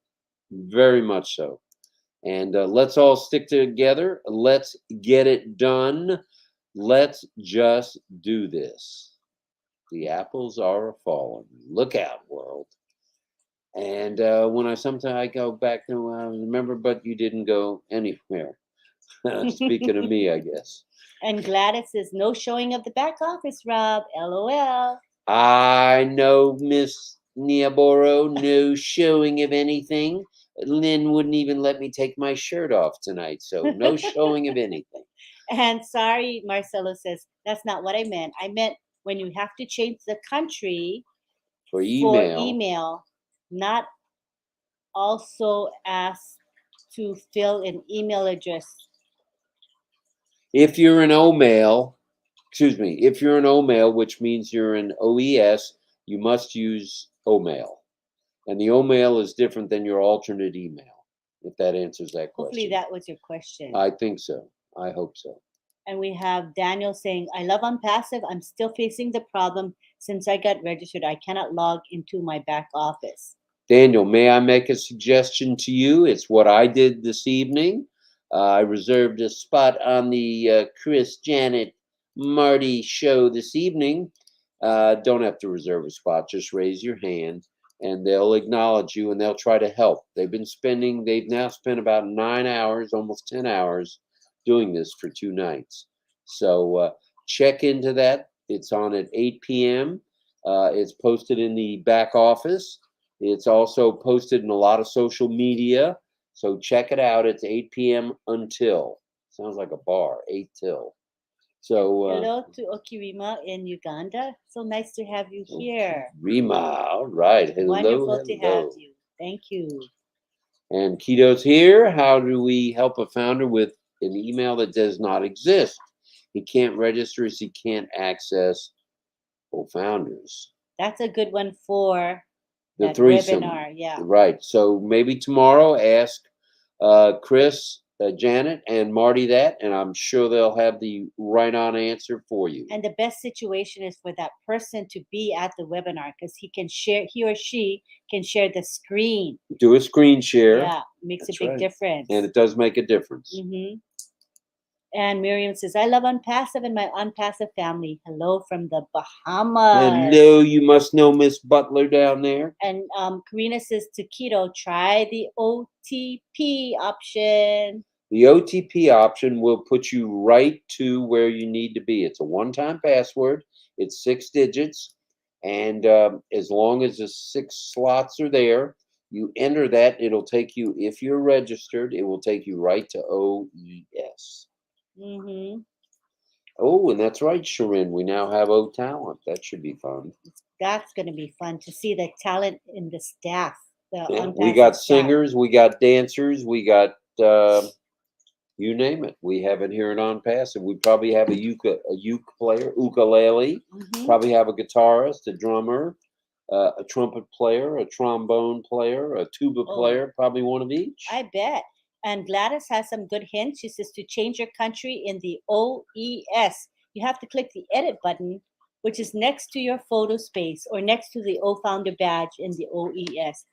Very much so. And let's all stick together. Let's get it done. Let's just do this. The apples are falling. Look out, world. And when I go back to remember, but you didn't go anywhere. Speaking of me, I guess. And Gladys says, no showing of the back office, Rob. LOL. I know, Miss Niaboro, no showing of anything. Lynn wouldn't even let me take my shirt off tonight, so no showing of anything. And sorry, Marcelo says, that's not what I meant. I meant when you have to change the country For for email, email, not also asked to fill an email address. if you're an OMail, if you're an OMail, which means you're an OES, you must use OMail. And the OMail is different than your alternate email, if that answers that question. Hopefully that was your question. I think so. I hope so. And we have Daniel saying, I love ONPASSIVE. I'm still facing the problem since I got registered. I cannot log into my back office. Daniel, may I make a suggestion to you? It's what I did this evening. I reserved a spot on the Chris, Janet, Marty show this evening. Don't have to reserve a spot. Just raise your hand and they'll acknowledge you and they'll try to help. They've now spent about 9 hours, almost 10 hours doing this for 2 nights. So check into that. It's on at 8 p.m. It's posted in the back office. It's also posted in a lot of social media. So check it out. It's 8 p.m. until. Sounds like a bar, 8 till. So hello to Okirima in Uganda. So nice to have you here. Rima, all right. Hello, Wonderful to have you. Thank you. And Keto's here. How do we help a founder with an email that does not exist? He can't register as he can't access founders. That's a good one for The that threesome. webinar. Yeah. Right. So maybe tomorrow ask Chris, Janet, and Marty that, and I'm sure they'll have the right on answer for you. And the best situation is for that person to be at the webinar because he or she can share the screen. Do a screen share. Yeah, makes a big difference. And it does make a difference. Mm-hmm. And Miriam says, I love ONPASSIVE and my ONPASSIVE family. Hello from the Bahamas. Hello, you must know Miss Butler down there. And Karina says to Keto, try the OTP option. The OTP option will put you right to where you need to be. It's a one-time password. It's 6 digits. And as long as the 6 slots are there, you enter that. It'll take you, if you're registered, it will take you right to OES. Mm-hmm. Oh, and that's right, Sharon. We now have O Talent. That should be fun. That's going to be fun to see the talent in the staff. We got singers, we got dancers, we got you name it. We have it here at ONPASSIVE. We probably have a ukulele. Mm-hmm. Probably have a guitarist, a drummer, a trumpet player, a trombone player, a tuba player. Probably one of each. I bet. And Gladys has some good hints. She says to change your country in the OES, you have to click the edit button, which is next to your photo space or next to the O Founder badge in the OES.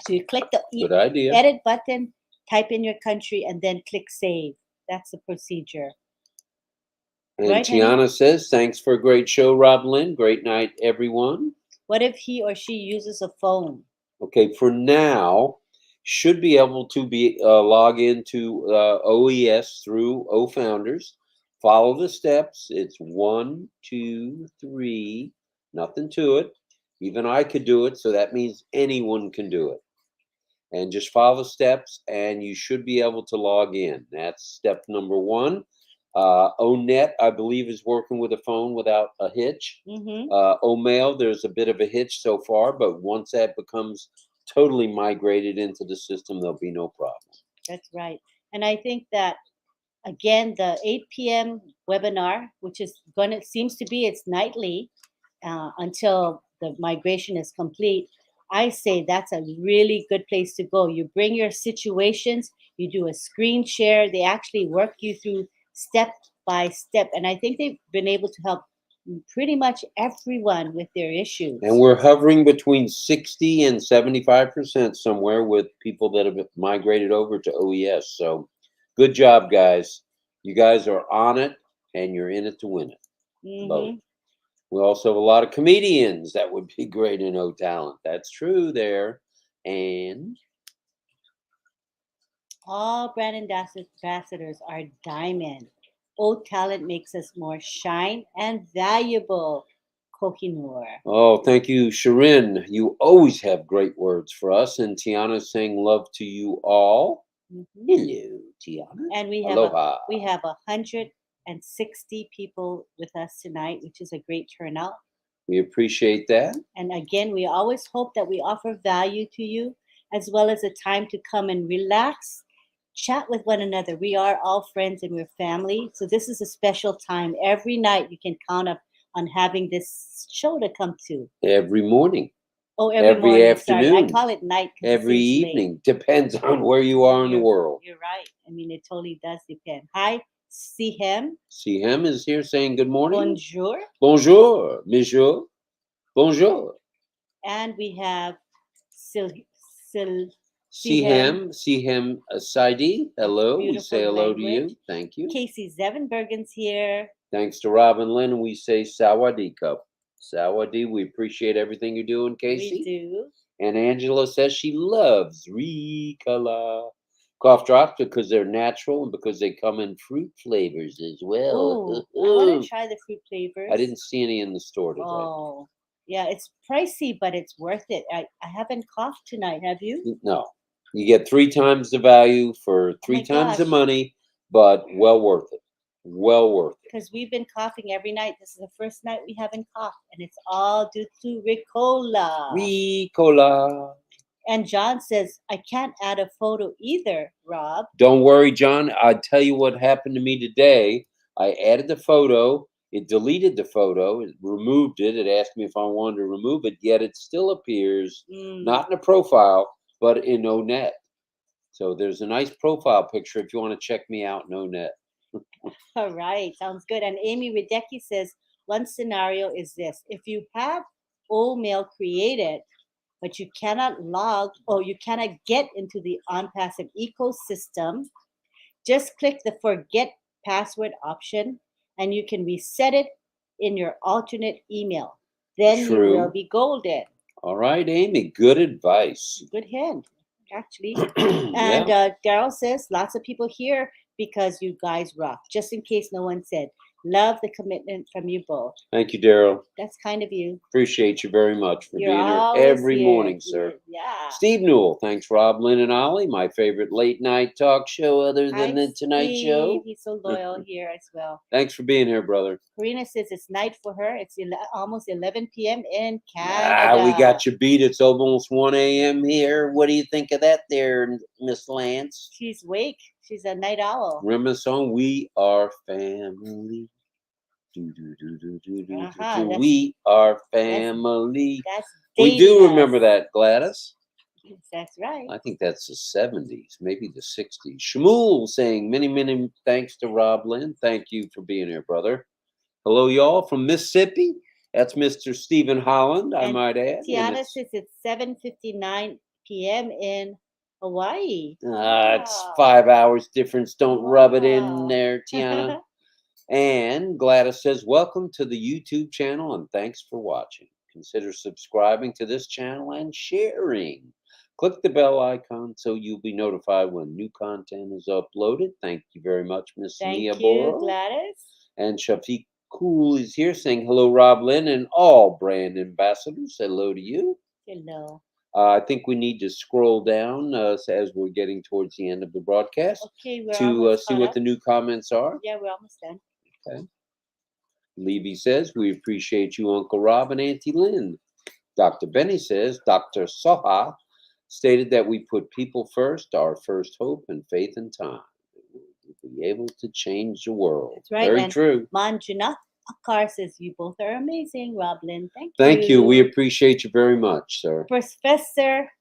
So you click the edit button, type in your country, and then click save. That's the procedure. And right, Tiana says, thanks for a great show, RobLynn. Great night, everyone. What if he or she uses a phone? Okay, for now, should be able to log into OES through OFounders. Follow the steps. It's 1, 2, 3, nothing to it. Even I could do it, so that means anyone can do it. And just follow the steps, and you should be able to log in. That's step number 1. ONET, I believe, is working with a phone without a hitch. Mm-hmm. OMail, there's a bit of a hitch so far, but once that becomes totally migrated into the system, there'll be no problem. That's right. And I think that, again, the 8 p.m. webinar, which is seems to be it's nightly until the migration is complete. I say that's a really good place to go. You bring your situations, you do a screen share. They actually work you through step by step. And I think they've been able to help pretty much everyone with their issues. And we're hovering between 60 and 75% somewhere with people that have migrated over to OES. So good job, guys. You guys are on it, and you're in it to win it. Mm-hmm. We also have a lot of comedians that would be great in O Talent. That's true there. And all brand ambassadors are diamond. O Talent makes us more shine and valuable. Kohinoor. Oh, thank you, Sharon. You always have great words for us. And Tiana's saying love to you all. Mm-hmm. Hello, Tiana. And we have Aloha. We have 160 people with us tonight, which is a great turnout. We appreciate that. And again, we always hope that we offer value to you, as well as a time to come and relax, chat with one another. We are all friends and we're family. So this is a special time. Every night you can count up on having this show to come to. Every morning, Oh, every every morning. Sorry, I afternoon, call it night because it every seems late. evening. Depends on where you are in the world. You're right. I mean, it totally does depend. Hi, Sihem. Sihem is here saying good morning. Bonjour. Bonjour, monsieur. Bonjour. And we have Sil Sihem Saidi. Hello. We beautiful say hello to language. you. Thank you. Casey Zevenbergen's here. Thanks to RobLynn Lynn, and we say Sawadee Cup. Sawadee, we appreciate everything you're doing, Casey. We do. And Angela says she loves Ricola cough drops because they're natural and because they come in fruit flavors as well. Oh, I want to try the fruit flavors. I didn't see any in the store today. Oh, yeah, it's pricey, but it's worth it. I haven't coughed tonight. Have you? No. You get 3 times the value for 3 times the gosh. money, but well worth it. Well worth it. Because we've been coughing every night. This is the first night we haven't coughed, and it's all due to Ricola. Ricola. And John says, I can't add a photo either, Rob. Don't worry, John. I'll tell you what happened to me today. I added the photo. It deleted the photo. It removed it. It asked me if I wanted to remove it, yet it still appears not in a profile, but in ONET. So there's a nice profile picture if you want to check me out in ONET. All right. Sounds good. And Amy Radecki says, one scenario is this. If you have mail created, but you cannot log or you cannot get into the ONPASSIVE ecosystem, just click the forget password option and you can reset it in your alternate email. Then you will be golden. All right, Amy. Good advice. Good hint, actually. And Daryl says, lots of people here because you guys rock. Just in case no one said. Love the commitment from you both. Thank you, Daryl. That's kind of you. Appreciate you very much for You're being here always every here. morning, sir. Yeah. Steve Newell, thanks, RobLynn and Ollie, my favorite late night talk show other than the Tonight Show. He's so loyal here as well. Thanks for being here, brother. Karina says it's night for her. It's almost 11 p.m. in Canada. We got you beat. It's almost 1 a.m. here. What do you think of that there, Miss Lance? She's awake. She's a night owl. Remember the song, We Are Family? We are family. We do remember that, Gladys. That's right. I think that's the 70s, maybe the 60s. Shmuel saying many, many thanks to RobLynn. Thank you for being here, brother. Hello, y'all from Mississippi. That's Mr. Stephen Holland, I might add. Tiana says it's 7:59 p.m. in Hawaii. It's 5 hours difference. Don't rub it in there, Tiana. And Gladys says, welcome to the YouTube channel and thanks for watching. Consider subscribing to this channel and sharing. Click the bell icon so you'll be notified when new content is uploaded. Thank you very much, Miss Nia Boro. Thank you, Gladys. And Shafiq Cool is here saying hello, RobLynn, and all brand ambassadors. Hello to you. Hello. I think we need to scroll down as we're getting towards the end of the broadcast to see what the new comments are. Yeah, we're almost done. Okay. Levy says, we appreciate you, Uncle Rob and Auntie Lynn. Dr. Benny says, Dr. Soha stated that we put people first, our first hope, and faith in time. We'll be able to change the world. That's right. Very true. Manjuna Akar says, you both are amazing, RobLynn. Thank you. Thank you. We appreciate you very much, sir. Professor,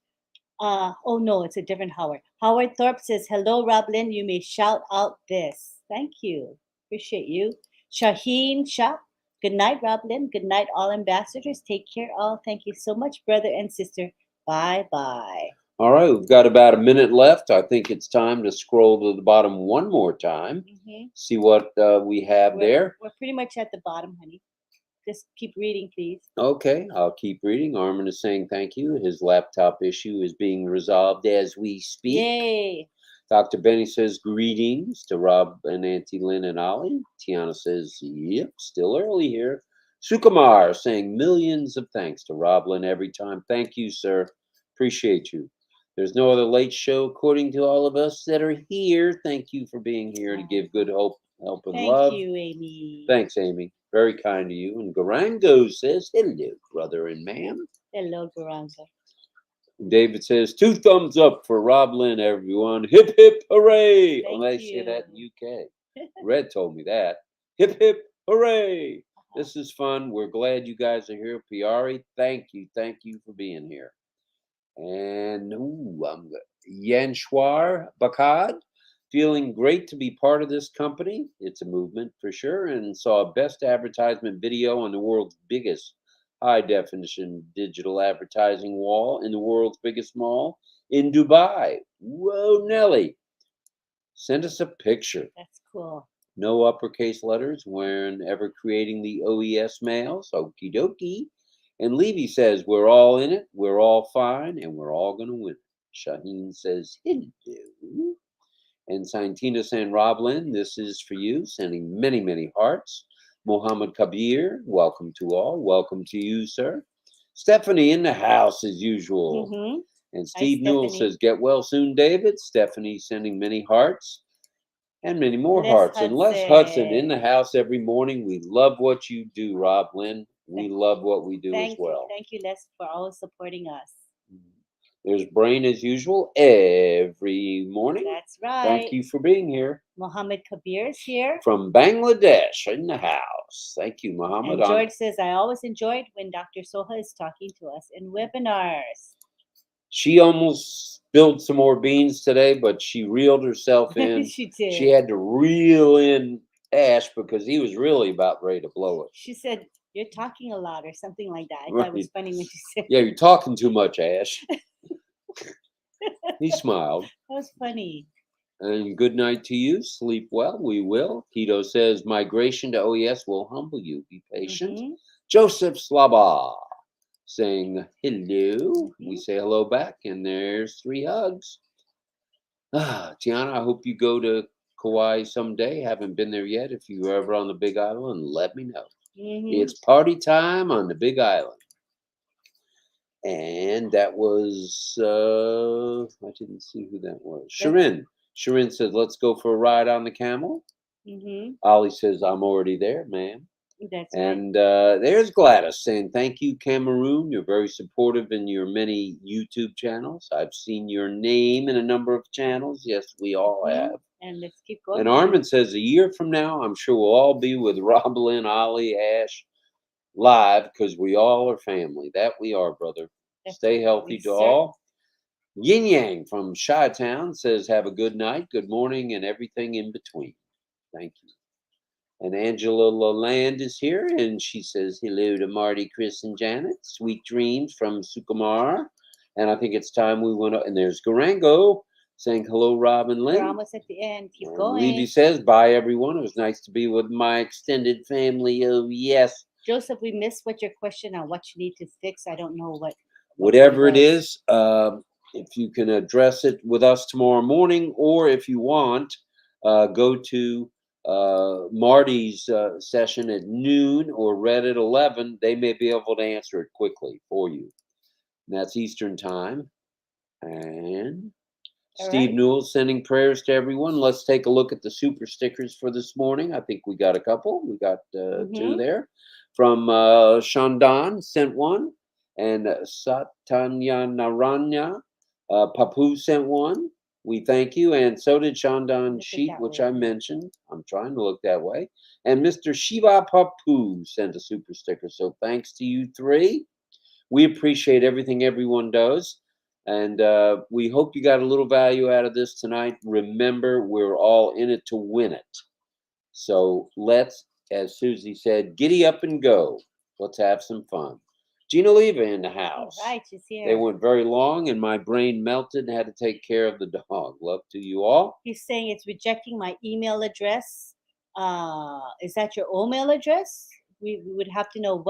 oh no, it's a different Howard. Howard Thorpe says, hello, RobLynn. You may shout out this. Thank you. Appreciate you. Shaheen Shah. Good night, RobLynn. Good night, all ambassadors. Take care, all. Thank you so much, brother and sister. Bye-bye. All right, we've got about a minute left. I think it's time to scroll to the bottom one more time. See what we have there. We're pretty much at the bottom, honey. Just keep reading, please. Okay, I'll keep reading. Armin is saying thank you. His laptop issue is being resolved as we speak. Yay. Dr. Benny says greetings to Rob and Auntie Lynn and Ollie. Tiana says, yep, still early here. Sukumar saying millions of thanks to RobLynn every time. Thank you, sir. Appreciate you. There's no other late show according to all of us that are here. Thank you for being here to give good hope Help and Thank love. you, Amy. Thanks, Amy. Very kind to you. And Garango says, hello, brother and ma'am. Hello, Garanga. David says, 2 thumbs up for RobLynn, everyone. Hip, hip, hooray. Thank They say that in you. UK. Red told me that. Hip, hip, hooray. This is fun. We're glad you guys are here. Piari, thank you. Thank you for being here. And I'm Yanshwar Bakad, feeling great to be part of this company. It's a movement for sure, and saw a best advertisement video on the world's biggest high definition digital advertising wall in the world's biggest mall in Dubai. Whoa, Nelly, send us a picture. That's cool. No uppercase letters whenever creating the OES mails. Okie dokie. And Levy says, we're all in it, we're all fine, and we're all going to win. Shaheen says, hello. And Santina saying, RobLynn, this is for you, sending many, many hearts. Mohammed Kabir, welcome to all. Welcome to you, sir. Stephanie in the house as usual. Mm-hmm. And Steve Newell Stephanie. says, get well soon, David. Stephanie sending many hearts. And many more Les hearts. And Les Hudson in the Hudson. house every morning. We love what you do, RobLynn. We love what we do as well. Thank you, Les, for always supporting us. There's Brain as usual every morning. That's right. Thank you for being here. Mohammed Kabir is here. From Bangladesh in the house. Thank you, Mohammed. And George says, I always enjoyed when Dr. Soha is talking to us in webinars. She almost spilled some more beans today, but she reeled herself in. She did. She had to reel in Ash because he was really about ready to blow it. She said, you're talking a lot or something like that. I thought it was funny when she said, yeah, you're talking too much, Ash. He smiled. That was funny. And good night to you. Sleep well. We will. Tito says, migration to OES will humble you. Be patient. Mm-hmm. Joseph Slaba saying hello. Mm-hmm. We say hello back, and there's 3 hugs. Tiana, I hope you go to Kauai someday. Haven't been there yet. If you're ever on the Big Island, let me know. Mm-hmm. It's party time on the Big Island. And that was, I didn't see who that was. Sharin. Sharin says, let's go for a ride on the camel. Mm-hmm. Ollie says, I'm already there, ma'am. That's and right. There's Gladys saying, thank you, Cameroon. You're very supportive in your many YouTube channels. I've seen your name in a number of channels. Yes, we all have. And let's keep going. And Armin says, a year from now, I'm sure we'll all be with RobLynn, Ollie, Ash, live, because we all are family. That we are, brother. Stay healthy to all. Yin Yang from Chi-Town says, have a good night, good morning, and everything in between. Thank you. And Angela Laland is here, and she says, hello to Marty, Chris, and Janet. Sweet dreams from Sukumar. And I think it's time we went up. And there's Garango saying, hello, Rob and Lynn. We're almost at the end. Keep going. Levy says, bye, everyone. It was nice to be with my extended family. Oh, yes. Joseph, we missed what your question on what you need to fix. I don't know what. Whatever it is, if you can address it with us tomorrow morning, or if you want, go to Marty's session at noon or Red at 11. They may be able to answer it quickly for you. And that's Eastern time. And Steve Newell sending prayers to everyone. Let's take a look at the super stickers for this morning. I think we got a couple. We got 2 there. From Shandan sent one. And Satanya Naranya Papu sent one. We thank you. And so did Shandan Sheet, which I mentioned. I'm trying to look that way. And Mr. Shiva Papu sent a super sticker. So thanks to you 3. We appreciate everything everyone does. And we hope you got a little value out of this tonight. Remember, we're all in it to win it. So let's, as Susie said, giddy up and go. Let's have some fun. Gina Leva in the house. All right, she's here. They went very long, and my brain melted and had to take care of the dog. Love to you all. He's saying it's rejecting my email address. Is that your email address? We would have to know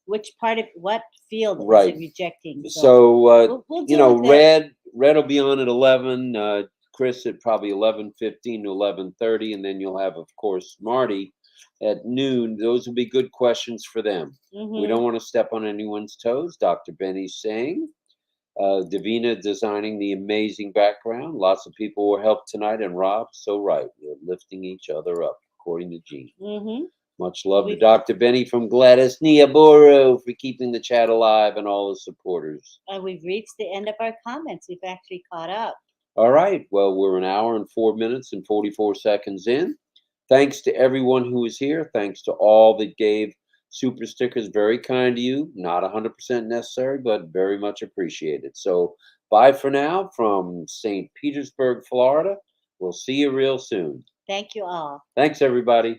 which part of what field is it rejecting. So we'll Red will be on at 11. Chris at probably 11:15 to 11:30, and then you'll have, of course, Marty at noon. Those will be good questions for them. We don't want to step on anyone's toes. Dr. Benny's saying, Davina designing the amazing background. Lots of people were helped tonight, and Rob, so right. We're lifting each other up, of according to Gene. Mm-hmm. Much love to Dr. Benny from Gladys Niaboro for keeping the chat alive and all the supporters. And we've reached the end of our comments. We've actually caught up. All right. Well, we're an hour and 4 minutes and 44 seconds in. Thanks to everyone who is here. Thanks to all that gave super stickers. Very kind to you. Not 100% necessary, but very much appreciated. So bye for now from St. Petersburg, Florida. We'll see you real soon. Thank you all. Thanks, everybody. I'm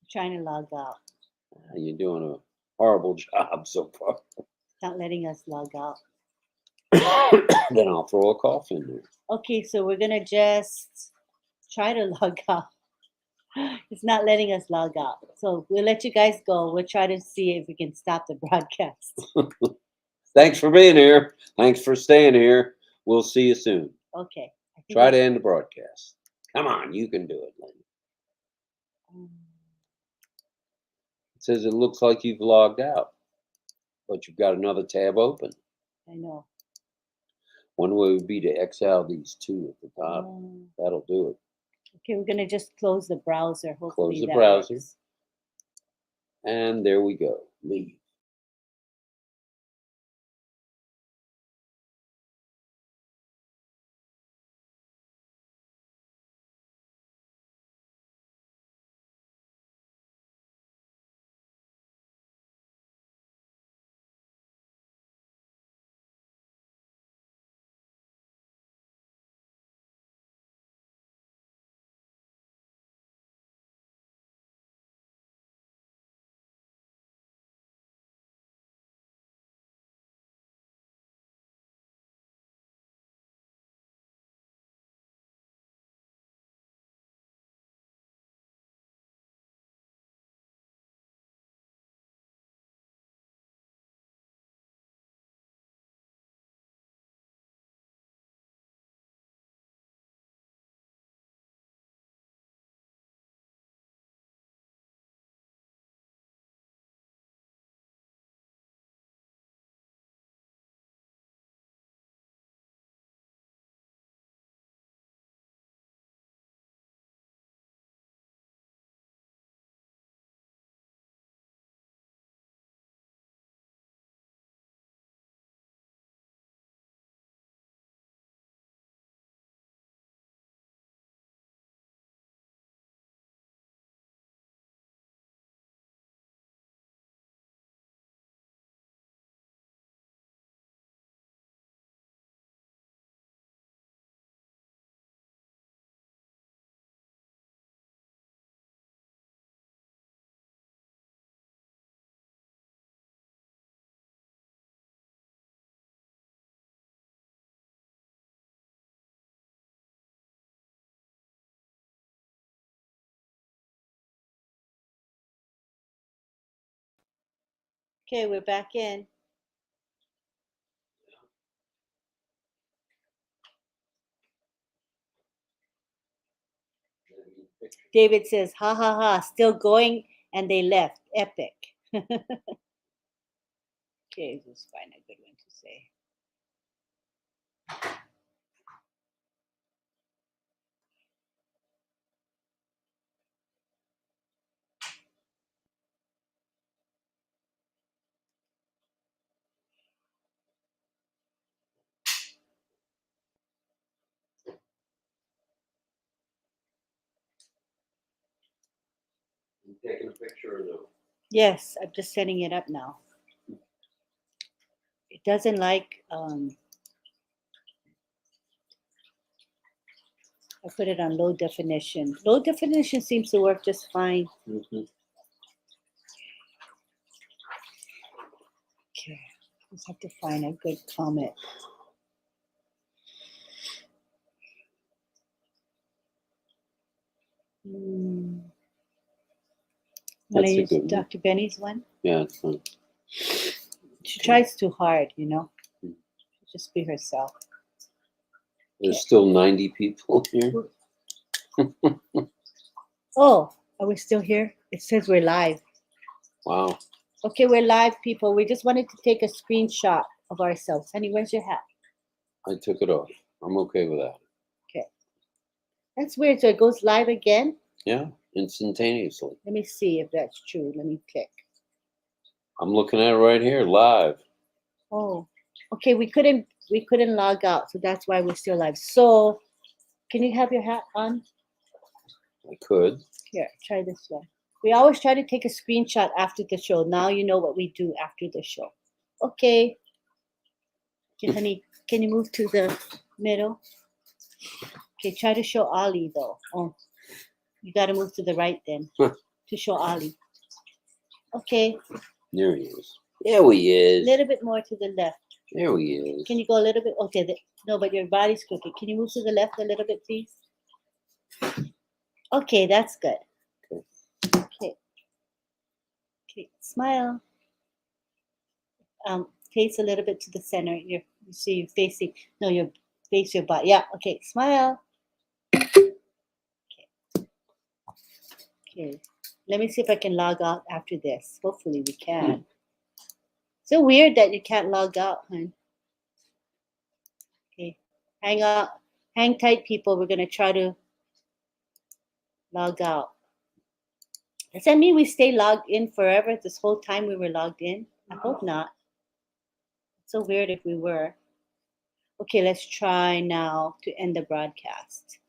trying to log out. You're doing a horrible job so far. Not letting us log out. Then I'll throw a cough in there. Okay, so we're gonna just try to log out. It's not letting us log out. So we'll let you guys go. We'll try to see if we can stop the broadcast. Thanks for being here. Thanks for staying here. We'll see you soon. Okay. Try to end the broadcast. Come on, you can do it, Lynn. It says it looks like you've logged out, but you've got another tab open. I know. One way would be to X out these two at the top. That'll do it. Okay, we're gonna just close the browser. Hopefully Close the that browser. works. And there we go. Leave. Okay, we're back in. David says, ha ha ha, still going, and they left. Epic. Okay, just find a good one to say. You taking a picture or no? Yes, I'm just setting it up now. It doesn't like, I put it on low definition. Low definition seems to work just fine. Mm-hmm. Okay, just have to find a good comment. Want to use Dr. Benny's one? Yeah, it's fine. She tries too hard, you know. Just be herself. There's still 90 people here. Oh, are we still here? It says we're live. Wow. Okay, we're live, people. We just wanted to take a screenshot of ourselves. Honey, where's your hat? I took it off. I'm okay with that. Okay. That's weird. So it goes live again? Yeah, instantaneously. Let me see if that's true. Let me click. I'm looking at it right here, live. Oh, okay. We couldn't log out, so that's why we're still live. So, can you have your hat on? I could. Here, try this one. We always try to take a screenshot after the show. Now you know what we do after the show. Okay. Okay, honey, can you move to the middle? Okay, try to show Ali though. Oh, you got to move to the right then to show Ali. Okay. There he is. There he A is. little bit more to the left. There he is. Can you go a little bit? Okay, no, but your body's crooked. Can you move to the left a little bit, please? Okay, that's good. Okay. Okay, smile. Face a little bit to the center. You see you're facing. No, you face your butt. Yeah. Okay, smile. Okay. Let me see if I can log out after this. Hopefully we can. So weird that you can't log out, hon. Okay. Hang tight, people. We're gonna try to log out. Does that mean we stay logged in forever this whole time we were logged in? I hope not. It's so weird if we were. Okay, let's try now to end the broadcast.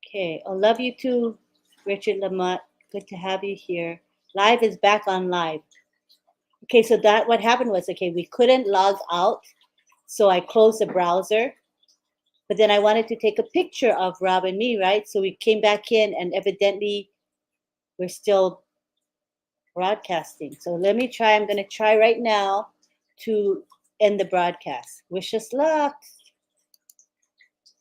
Okay, I love you too, Richard Lamott. Good to have you here. Live is back on live. Okay, so that what happened was, okay, we couldn't log out, so I closed the browser. But then I wanted to take a picture of Rob and me, right? So we came back in, and evidently we're still broadcasting. So let me try. I'm going to try right now to end the broadcast. Wish us luck.